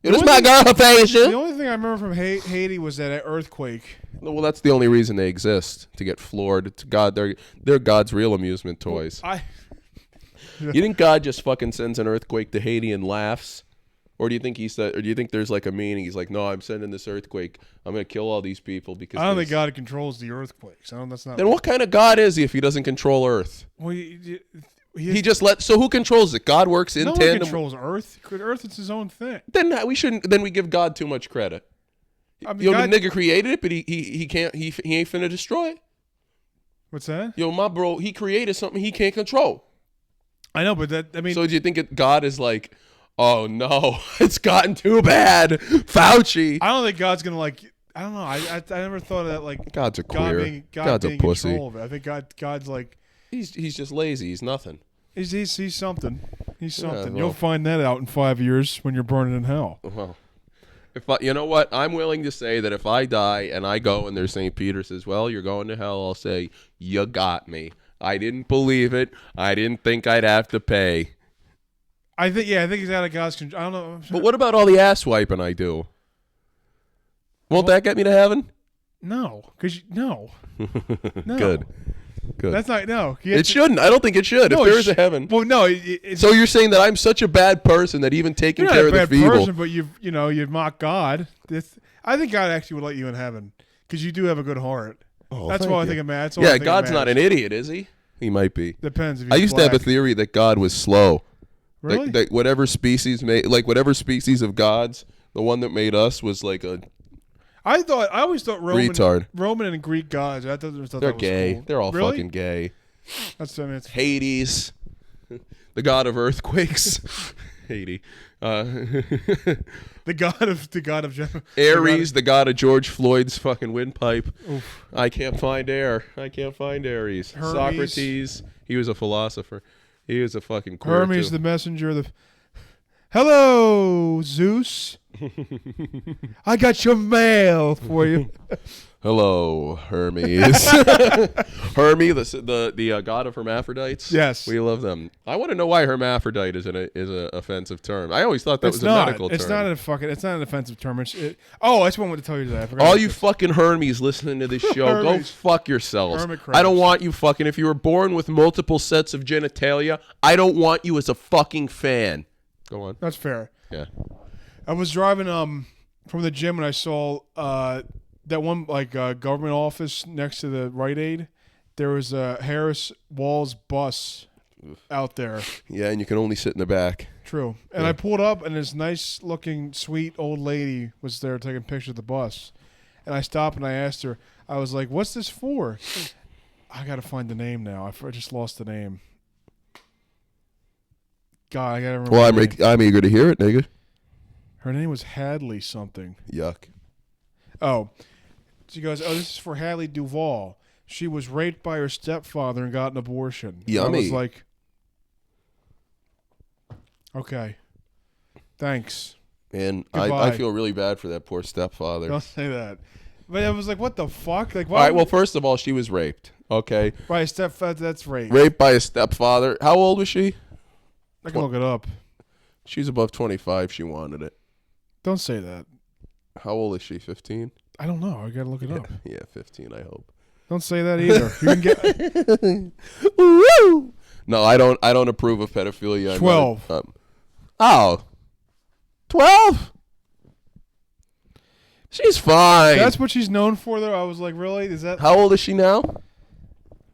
B: It was my girl, half Asian.
A: The only thing I remember from Haiti was that earthquake.
B: Well, that's the only reason they exist, to get floored. To God, they're God's real amusement toys. You think God just fucking sends an earthquake to Haiti and laughs? Or do you think or do you think there's like a meaning? He's like, no, I'm sending this earthquake. I'm going to kill all these people because
A: I don't think God controls the earthquakes. That's not.
B: Then what kind of God is he if he doesn't control Earth?
A: Well,
B: he just so who controls it? God works in tandem.
A: No one controls Earth. Earth is his own thing.
B: Then we shouldn't. Then we give God too much credit. I mean, the nigga created it, but he can't. He ain't finna destroy it.
A: What's that?
B: Yo, my bro, he created something he can't control.
A: I know, but so
B: do you think God is like, oh no, it's gotten too bad, Fauci?
A: I don't think God's gonna like. I don't know. I never thought of that like.
B: God's a queer. God's a pussy.
A: I think God's like.
B: He's just lazy. He's nothing.
A: He's something. He's something.
B: Well,
A: you'll find that out in 5 years when you're burning in hell.
B: Well, you know what? I'm willing to say that if I die and I go and there's St. Peter says, well, you're going to hell, I'll say, you got me. I didn't believe it. I didn't think I'd have to pay.
A: I think he's out of God's control. I don't know.
B: But what about all the ass wiping I do? Won't that get me to heaven?
A: No, because no.
B: Good.
A: That's not
B: It shouldn't. I don't think it should.
A: No,
B: if there is a heaven.
A: Well, no.
B: So you're saying that I'm such a bad person that even taking care of the feeble.
A: You're not a bad person, but you mock God. I think God actually would let you in heaven because you do have a good heart.
B: Oh,
A: that's why I think it matters.
B: Yeah, God's not an idiot, is he? He might be.
A: Depends. If
B: I used to have a theory that God was slow.
A: Really?
B: That whatever species of gods, the one that made us was like a.
A: I always thought
B: retard.
A: Roman and Greek gods. I thought
B: they're gay.
A: Cool.
B: They're all
A: really?
B: fucking gay.
A: It's
B: Hades, the god of earthquakes. Hades.
A: the god of
B: Ares, the god of George Floyd's fucking windpipe.
A: Oof.
B: I can't find air. I can't find Ares.
A: Hermes.
B: Socrates. He was a philosopher. He was a fucking queer
A: Hermes,
B: too.
A: the messenger. Hello, Zeus. I got your mail for you.
B: Hello, Hermes. Hermes, the god of hermaphrodites.
A: Yes,
B: we love them. I want to know why hermaphrodite is an offensive term. I always thought that was a medical term.
A: It's not an offensive term. That's what I wanted to tell you today.
B: All you fucking Hermes listening to this show, go fuck yourselves. I don't want you fucking. If you were born with multiple sets of genitalia, I don't want you as a fucking fan. Go on.
A: That's fair.
B: Yeah.
A: I was driving from the gym and I saw that one government office next to the Rite Aid. There was a Harris Walls bus out there.
B: Yeah, and you can only sit in the back.
A: True. And I pulled up and this nice looking sweet old lady was there taking pictures of the bus. And I stopped and I asked her, I was like, "What's this for?" I got to find the name now. I just lost the name. God, I gotta remember.
B: Well, I'm eager to hear it, nigga.
A: Her name was Hadley something.
B: Yuck.
A: Oh, she goes, "Oh, this is for Hadley Duvall. She was raped by her stepfather and got an abortion."
B: Yummy.
A: And I was like, okay, thanks.
B: And I feel really bad for that poor stepfather.
A: Don't say that. But I was like, what the fuck? Like, why?
B: All right. Well, first of all, she was raped. Okay.
A: By a stepfather. That's rape.
B: Raped by a stepfather. How old was she?
A: I can look it up.
B: She's above 25. She wanted it.
A: Don't say that.
B: How old is she? 15?
A: I don't know. I gotta look it up.
B: Yeah, 15. I hope.
A: Don't say that either. You can get.
B: Woo! No, I don't approve of pedophilia.
A: 12.
B: 12? She's fine.
A: That's what she's known for, though. I was like, really? Is that?
B: How old is she now?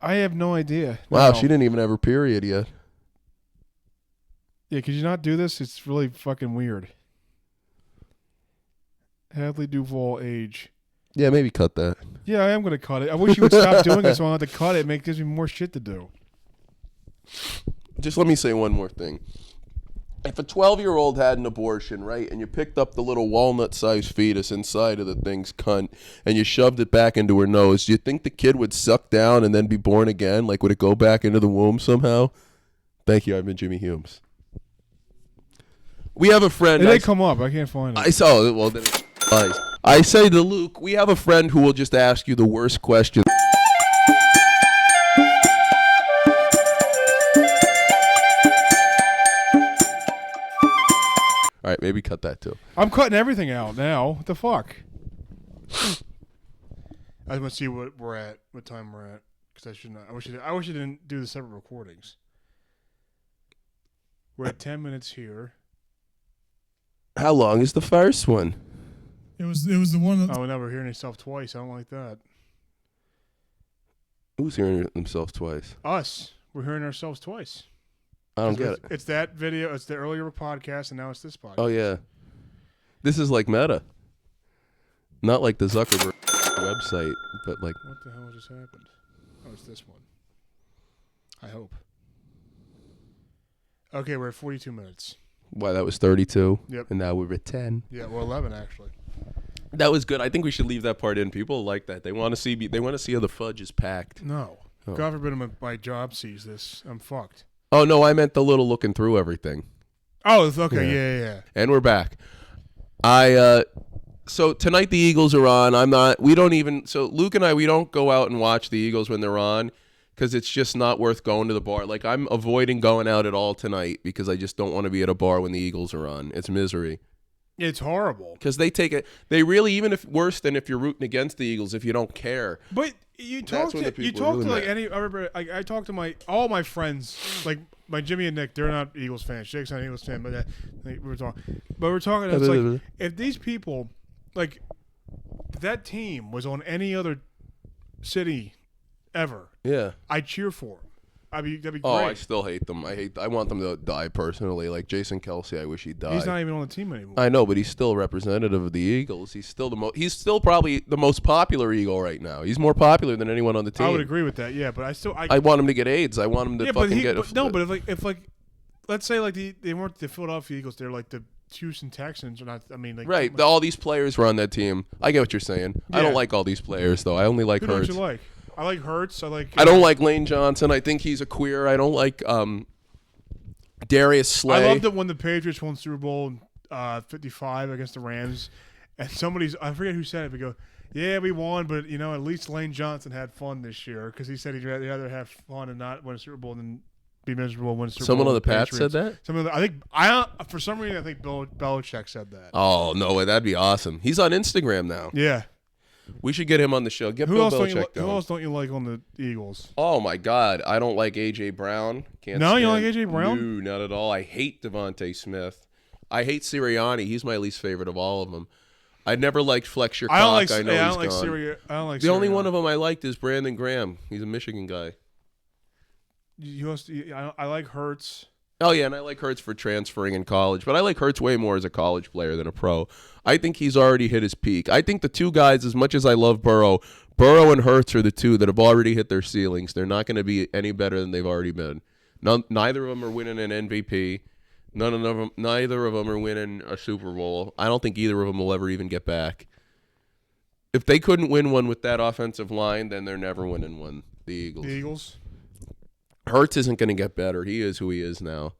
A: I have no idea.
B: Wow,
A: No.
B: she didn't even have her period yet.
A: Yeah, could you not do this? It's really fucking weird. Hadley Duvall age.
B: Yeah, maybe cut that.
A: Yeah, I am going to cut it. I wish you would stop doing it so I don't have to cut it. It gives me more shit to do.
B: Just let me say one more thing. If a 12-year-old had an abortion, right, and you picked up the little walnut-sized fetus inside of the thing's cunt and you shoved it back into her nose, do you think the kid would suck down and then be born again? Like, would it go back into the womb somehow? Thank you. I've been Jimmy Humes. We have a friend.
A: It didn't come up. I can't find it.
B: I saw it. Well, then it's nice. I say to Luke, we have a friend who will just ask you the worst question. All right, maybe cut that too.
A: I'm cutting everything out now. What the fuck? I want to see what we're at, what time we're at, because I should not. I wish I didn't do the separate recordings. We're at 10 minutes here.
B: How long is the first one?
C: It was the one that
A: Oh, now we're hearing yourself twice. I don't like that.
B: Who's hearing themselves twice?
A: Us. We're hearing ourselves twice.
B: I don't get it.
A: It's that video. It's the earlier podcast, and now it's this podcast.
B: Oh, yeah. This is like meta. Not like the Zuckerberg website, but like...
A: What the hell just happened? Oh, it's this one. I hope. Okay, we're at 42 minutes.
B: Why, that was 32?
A: Yep.
B: And now we're at 10.
A: Yeah, well, 11 actually.
B: That was good. I think we should leave that part in. People like that. They want to see how the fudge is packed.
A: No.
B: Oh.
A: God forbid my job sees this. I'm fucked.
B: Oh, no, I meant the little looking through everything.
A: Oh, okay. Yeah.
B: And we're back. So tonight the Eagles are on. Luke and I, we don't go out and watch the Eagles when they're on because it's just not worth going to the bar. Like, I'm avoiding going out at all tonight because I just don't want to be at a bar when the Eagles are on. It's misery.
A: It's horrible.
B: Because they really, even if worse than if you're rooting against the Eagles, if you don't care.
A: But I talk to all my friends, like my Jimmy and Nick. They're not Eagles fans. Jake's not an Eagles fan, but we're talking. It's like if these people, like that team, was on any other city ever,
B: Yeah.
A: I'd cheer for them. That'd be great.
B: Oh, I still hate them. I want them to die personally. Like Jason Kelsey, I wish he died.
A: He's not even on the team anymore.
B: I know, but he's still a representative of the Eagles. He's still probably the most popular Eagle right now. He's more popular than anyone on the team.
A: I would agree with that. Yeah, but
B: I want him to get AIDS. I want him to
A: let's say like they weren't the Philadelphia Eagles, they're like the Houston Texans, or not. I mean, like
B: right. All these players were on that team. I get what you're saying.
A: Yeah.
B: I don't like all these players though. I only like
A: Who
B: Hurts.
A: don't you like? I like Hurts. I don't
B: like Lane Johnson. I think he's a queer. I don't like Darius Slay.
A: I loved it when the Patriots won Super Bowl 55 against the Rams, and I forget who said it, but go, yeah, we won, but at least Lane Johnson had fun this year because he said he'd rather have fun and not win a Super Bowl than be miserable and win a Super Bowl.
B: Someone on the Pats said that?
A: For some reason I think Bill Belichick said that.
B: Oh no way, that'd be awesome. He's on Instagram now.
A: Yeah.
B: We should get him on the show. Get
A: Who
B: Bill
A: else
B: Belichick
A: who else don't you like on the Eagles?
B: Oh my God, I don't like AJ Brown.
A: You don't like AJ Brown?
B: No, not at all. I hate Devontae Smith. I hate Sirianni. He's my least favorite of all of them. I never liked Flex Your Cock. I don't like
A: Sirianni.
B: The only one of them I liked is Brandon Graham. He's a Michigan guy.
A: I like Hurts.
B: Oh, yeah, and I like Hurts for transferring in college, but I like Hurts way more as a college player than a pro. I think he's already hit his peak. I think the two guys, as much as I love Burrow and Hurts are the two that have already hit their ceilings. They're not going to be any better than they've already been. Neither of them are winning an MVP. Neither of them are winning a Super Bowl. I don't think either of them will ever even get back. If they couldn't win one with that offensive line, then they're never winning one, the Eagles. Hurts isn't going to get better. He is who he is now.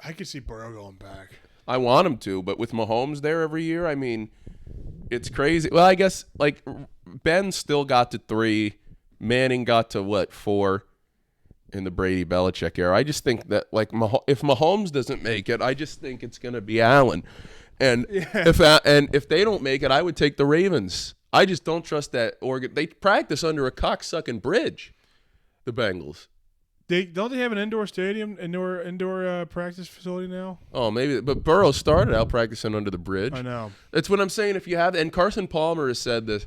A: I could see Burrow going back.
B: I want him to, but with Mahomes there every year, I mean, it's crazy. Well, I guess, like, Ben still got to 3. Manning got to, 4 in the Brady-Belichick era. I just think that, like, if Mahomes doesn't make it, I just think it's going to be Allen. And if they don't make it, I would take the Ravens. I just don't trust that Oregon. They practice under a cocksucking bridge, the Bengals.
A: Don't they have an indoor stadium, indoor practice facility now?
B: Oh, maybe. But Burrow started out practicing under the bridge.
A: I know.
B: That's what I'm saying. If you have, and Carson Palmer has said this,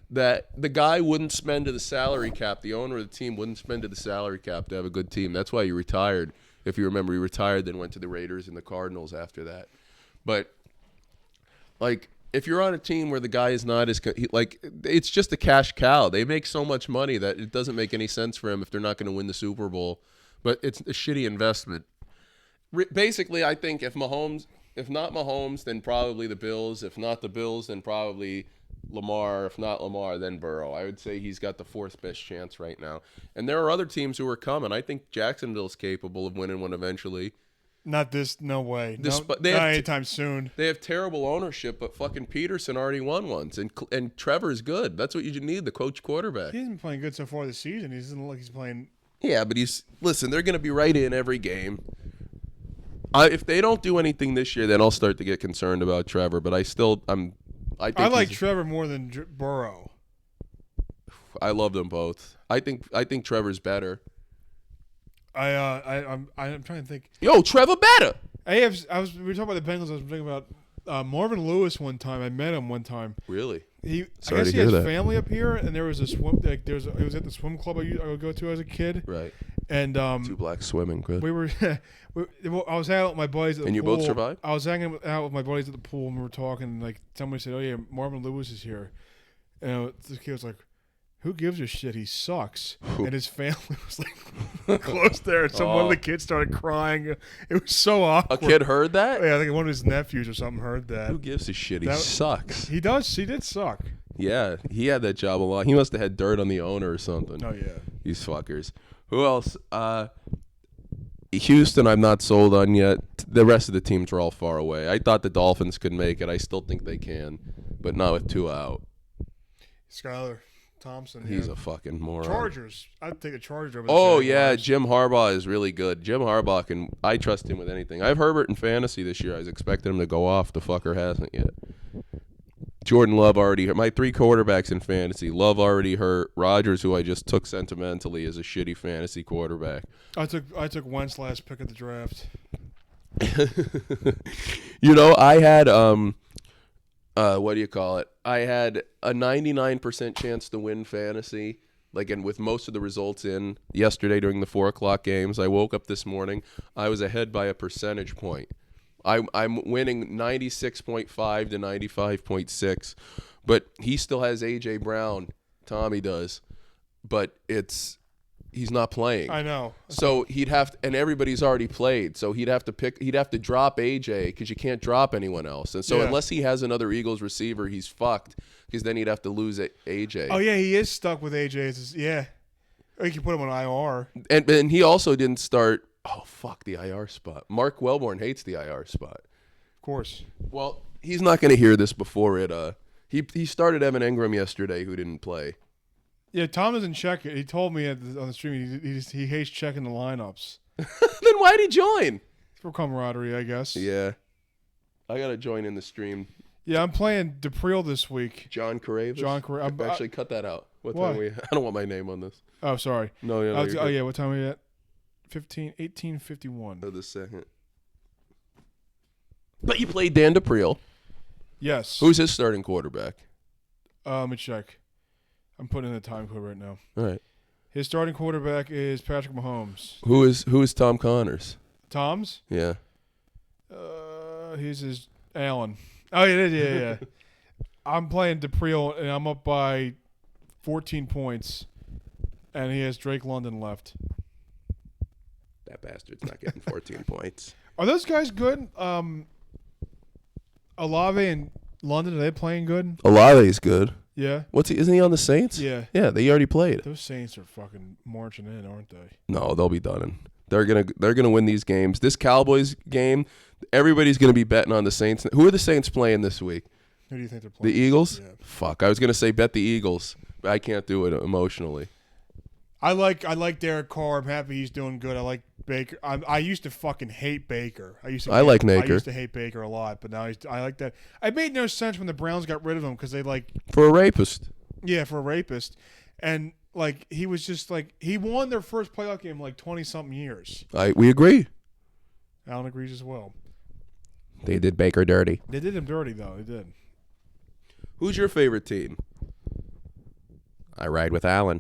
B: that the guy wouldn't spend to the salary cap. The owner of the team wouldn't spend to the salary cap to have a good team. That's why he retired. If you remember, he retired, then went to the Raiders and the Cardinals after that. But, like, if you're on a team where the guy is not as it's just a cash cow. They make so much money that it doesn't make any sense for him if they're not going to win the Super Bowl. But it's a shitty investment. Basically, I think if not Mahomes, then probably the Bills. If not the Bills, then probably Lamar. If not Lamar, then Burrow. I would say he's got the fourth best chance right now. And there are other teams who are coming. I think Jacksonville's capable of winning one eventually.
A: Not this, no way. Not anytime soon.
B: They have terrible ownership, but fucking Peterson already won once, and Trevor's good. That's what you need, the coach quarterback.
A: He hasn't been playing good so far this season. He doesn't look like he's playing.
B: Yeah, but listen, they're going to be right in every game. If they don't do anything this year, then I'll start to get concerned about Trevor. But I like
A: Trevor more than Burrow.
B: I love them both. I think Trevor's better.
A: I'm trying to think.
B: Yo, Trevor better.
A: We were talking about the Bengals. I was thinking about Marvin Lewis one time. I met him one time.
B: Really?
A: I guess he has family up here, and there was a swim. It was at the swim club I would go to as a kid.
B: Right.
A: And
B: two blacks swimming. Good.
A: We were. I was hanging out with my buddies at the pool.
B: And you both survived?
A: I was hanging out with my buddies at the pool, and we were talking. And like somebody said, "Oh yeah, Marvin Lewis is here," and this kid was like, "Who gives a shit? He sucks." And his family was like close there, and one of the kids started crying. It was so awkward.
B: A kid heard that?
A: Yeah, I think one of his nephews or something heard that.
B: Who gives a shit? He sucks.
A: He does. He did suck.
B: Yeah, he had that job a lot. He must have had dirt on the owner or something.
A: Oh yeah.
B: These fuckers. Who else? Houston, I'm not sold on yet. The rest of the teams are all far away. I thought the Dolphins could make it. I still think they can, but not with two out.
A: Skylar Thompson.
B: He's a fucking moron.
A: Chargers. I'd take a Chargers over the
B: Oh,
A: Jaguars.
B: yeah. Jim Harbaugh is really good. Jim Harbaugh I trust him with anything. I have Herbert in fantasy this year. I was expecting him to go off. The fucker hasn't yet. Jordan Love already hurt. My three quarterbacks in fantasy. Love already hurt. Rodgers, who I just took sentimentally, is a shitty fantasy quarterback.
A: I took Wentz last pick of the draft.
B: I had what do you call it? I had a 99% chance to win fantasy. And with most of the results in yesterday during the 4:00 games, I woke up this morning. I was ahead by a percentage point. I'm winning 96.5 to 95.6, but he still has A.J. Brown. Tommy does, but he's not playing.
A: I know.
B: So he'd have to, and everybody's already played. So he'd have to drop A.J. because you can't drop anyone else. And so unless he has another Eagles receiver, he's fucked because then he'd have to lose A.J.
A: Oh yeah, he is stuck with A.J. Yeah, or you can put him on IR.
B: And he also didn't start. Oh, fuck, the IR spot. Mark Wellborn hates the IR spot.
A: Of course.
B: Well, he's not going to hear this before it. He started Evan Engram yesterday, who didn't play.
A: Yeah, Tom doesn't check it. He told me on the stream he hates checking the lineups.
B: Then why'd he join?
A: For camaraderie, I guess.
B: Yeah. I got to join in the stream.
A: Yeah, I'm playing DePriel this week.
B: John Carravis? Actually, cut that out. What time are we? I don't want my name on this.
A: Oh, sorry.
B: No,
A: yeah, what time are we at? 18:51.
B: Oh, the second. But you played Dan DePriel.
A: Yes.
B: Who's his starting quarterback?
A: Let me check. I'm putting in the time code right now.
B: All right.
A: His starting quarterback is Patrick Mahomes.
B: Who is Tom Connors?
A: Tom's?
B: Yeah.
A: His Allen. Oh yeah. I'm playing DePriel and I'm up by 14 points, and he has Drake London left.
B: That bastard's not getting 14 points.
A: Are those guys good? Olave and London, are they playing good?
B: Olave's good.
A: Yeah.
B: Isn't he on the Saints?
A: Yeah.
B: Yeah, they already played.
A: Those Saints are fucking marching in, aren't they?
B: No, they'll be done. They're gonna win these games. This Cowboys game, everybody's gonna be betting on the Saints. Who are the Saints playing this week?
A: Who do you think they're playing?
B: The Eagles?
A: Yeah.
B: Fuck, I was gonna say bet the Eagles, but I can't do it emotionally.
A: I like Derek Carr. I'm happy he's doing good. I like Baker. I used to fucking hate Baker. I like Naker. I used to hate Baker a lot, but now I like that. It made no sense when the Browns got rid of him because they
B: for a rapist.
A: Yeah, for a rapist, and he was just he won their first playoff game in 20-something years.
B: We agree.
A: Alan agrees as well.
B: They did Baker dirty.
A: They did him dirty though. They did.
B: Who's your favorite team? I ride with Allen.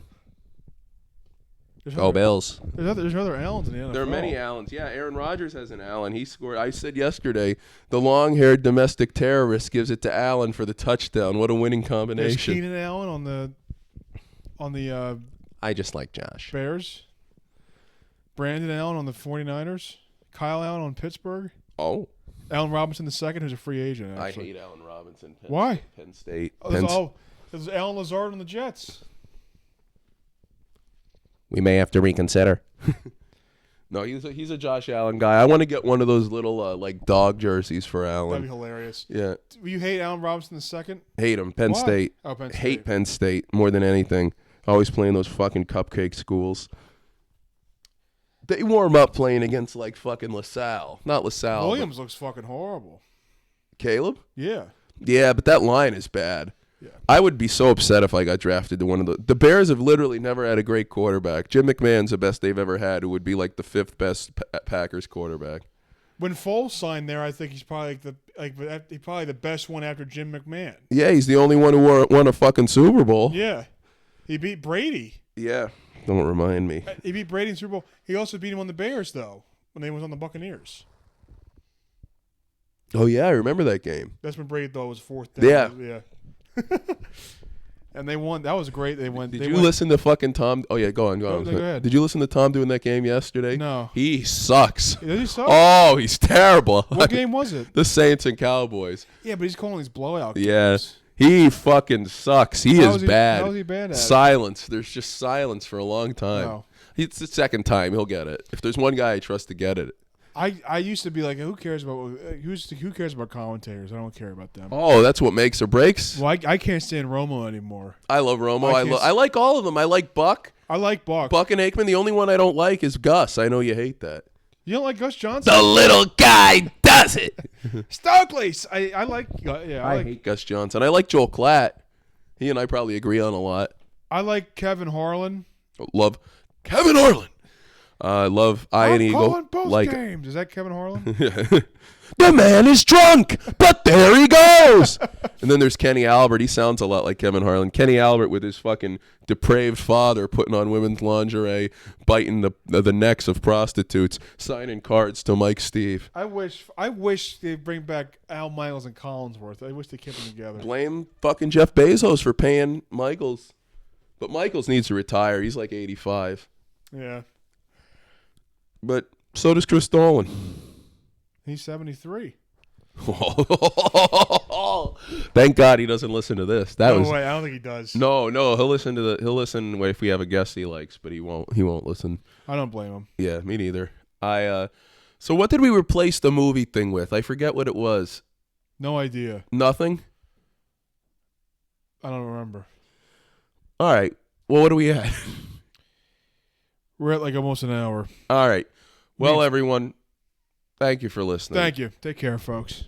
B: Go Bills.
A: There's other Allens in the NFL.
B: There are many Allens. Yeah, Aaron Rodgers has an Allen. He scored. I said yesterday, the long-haired domestic terrorist gives it to Allen for the touchdown. What a winning
A: There's
B: combination.
A: Keenan Allen on the
B: I just like Josh.
A: Bears. Brandon Allen on the 49ers. Kyle Allen on Pittsburgh.
B: Oh.
A: Allen Robinson II, who's a free agent. Actually.
B: I hate Allen Robinson.
A: Why?
B: Penn State.
A: There's Allen Lazard on the Jets.
B: We may have to reconsider. No, he's a Josh Allen guy. I want to get one of those little like dog jerseys for Allen.
A: That'd be hilarious.
B: Yeah.
A: You hate Allen Robinson II?
B: Hate him. Penn
A: Why?
B: State.
A: Oh, Penn State.
B: Hate Penn State more than anything. Always playing those fucking cupcake schools. They warm up playing against like fucking LaSalle. Not LaSalle.
A: Williams looks fucking horrible.
B: Caleb?
A: Yeah.
B: Yeah, but that line is bad.
A: Yeah.
B: I would be so upset if I got drafted to one of the Bears have literally never had a great quarterback. Jim McMahon's the best they've ever had, who would be like the 5th best Packers quarterback.
A: When Foles signed there, I think he's probably he's probably the best one after Jim McMahon.
B: Yeah, he's the only one who won a fucking Super Bowl.
A: Yeah. He beat Brady.
B: Yeah. Don't remind me.
A: He beat Brady in Super Bowl. He also beat him on the Bears, though, when they was on the Buccaneers.
B: Oh, yeah, I remember that game.
A: That's when Brady thought it was 4th down.
B: Yeah.
A: Yeah. And they won. That was great. They won.
B: Did you listen to fucking Tom? Oh, yeah, go on.
A: No, go ahead.
B: Did you listen to Tom doing that game yesterday?
A: No.
B: He sucks.
A: Does he suck?
B: Oh, he's terrible.
A: What game was it?
B: The Saints and Cowboys.
A: Yeah, but he's calling these blowout
B: Yeah.
A: games.
B: He fucking sucks. He
A: How
B: is bad.
A: How is he bad at it?
B: Silence. There's just silence for a long time.
A: No.
B: It's the second time he'll get it. If there's one guy I trust to get it.
A: I used to be like, who cares about commentators? I don't care about them.
B: Oh, that's what makes or breaks.
A: Well, I can't stand Romo anymore.
B: I love Romo.
A: I can't
B: I like all of them. I like Buck.
A: I like Buck.
B: Buck and Aikman. The only one I don't like is Gus. I know you hate that.
A: You don't like Gus Johnson?
B: The little guy does it.
A: Stokely. I like. Yeah,
B: I hate Gus Johnson. I like Joel Klatt. He and I probably agree on a lot.
A: I like Kevin Harlan.
B: Love Kevin Harlan. I love Ian
A: I'm
B: Eagle.
A: calling both
B: Like
A: games. Is that Kevin Harlan?
B: the man is drunk, but there he goes. And then there's Kenny Albert. He sounds a lot like Kevin Harlan. Kenny Albert with his fucking depraved father putting on women's lingerie, biting the necks of prostitutes, signing cards to Mike Steve.
A: I wish they'd bring back Al Michaels and Collinsworth. I wish they kept them together.
B: Blame fucking Jeff Bezos for paying Michaels. But Michaels needs to retire. He's like 85.
A: Yeah.
B: But so does Chris Dolan.
A: He's 73.
B: Thank God he doesn't listen to this.
A: Way, I don't think he does.
B: No, he'll listen if we have a guest he likes, but he won't listen.
A: I don't blame him.
B: Yeah, me neither. So what did we replace the movie thing with? I forget what it was.
A: No idea.
B: Nothing?
A: I don't remember.
B: All right. Well, what are we at?
A: We're at like almost an hour.
B: All right. Well, everyone, thank you for listening.
A: Thank you. Take care, folks.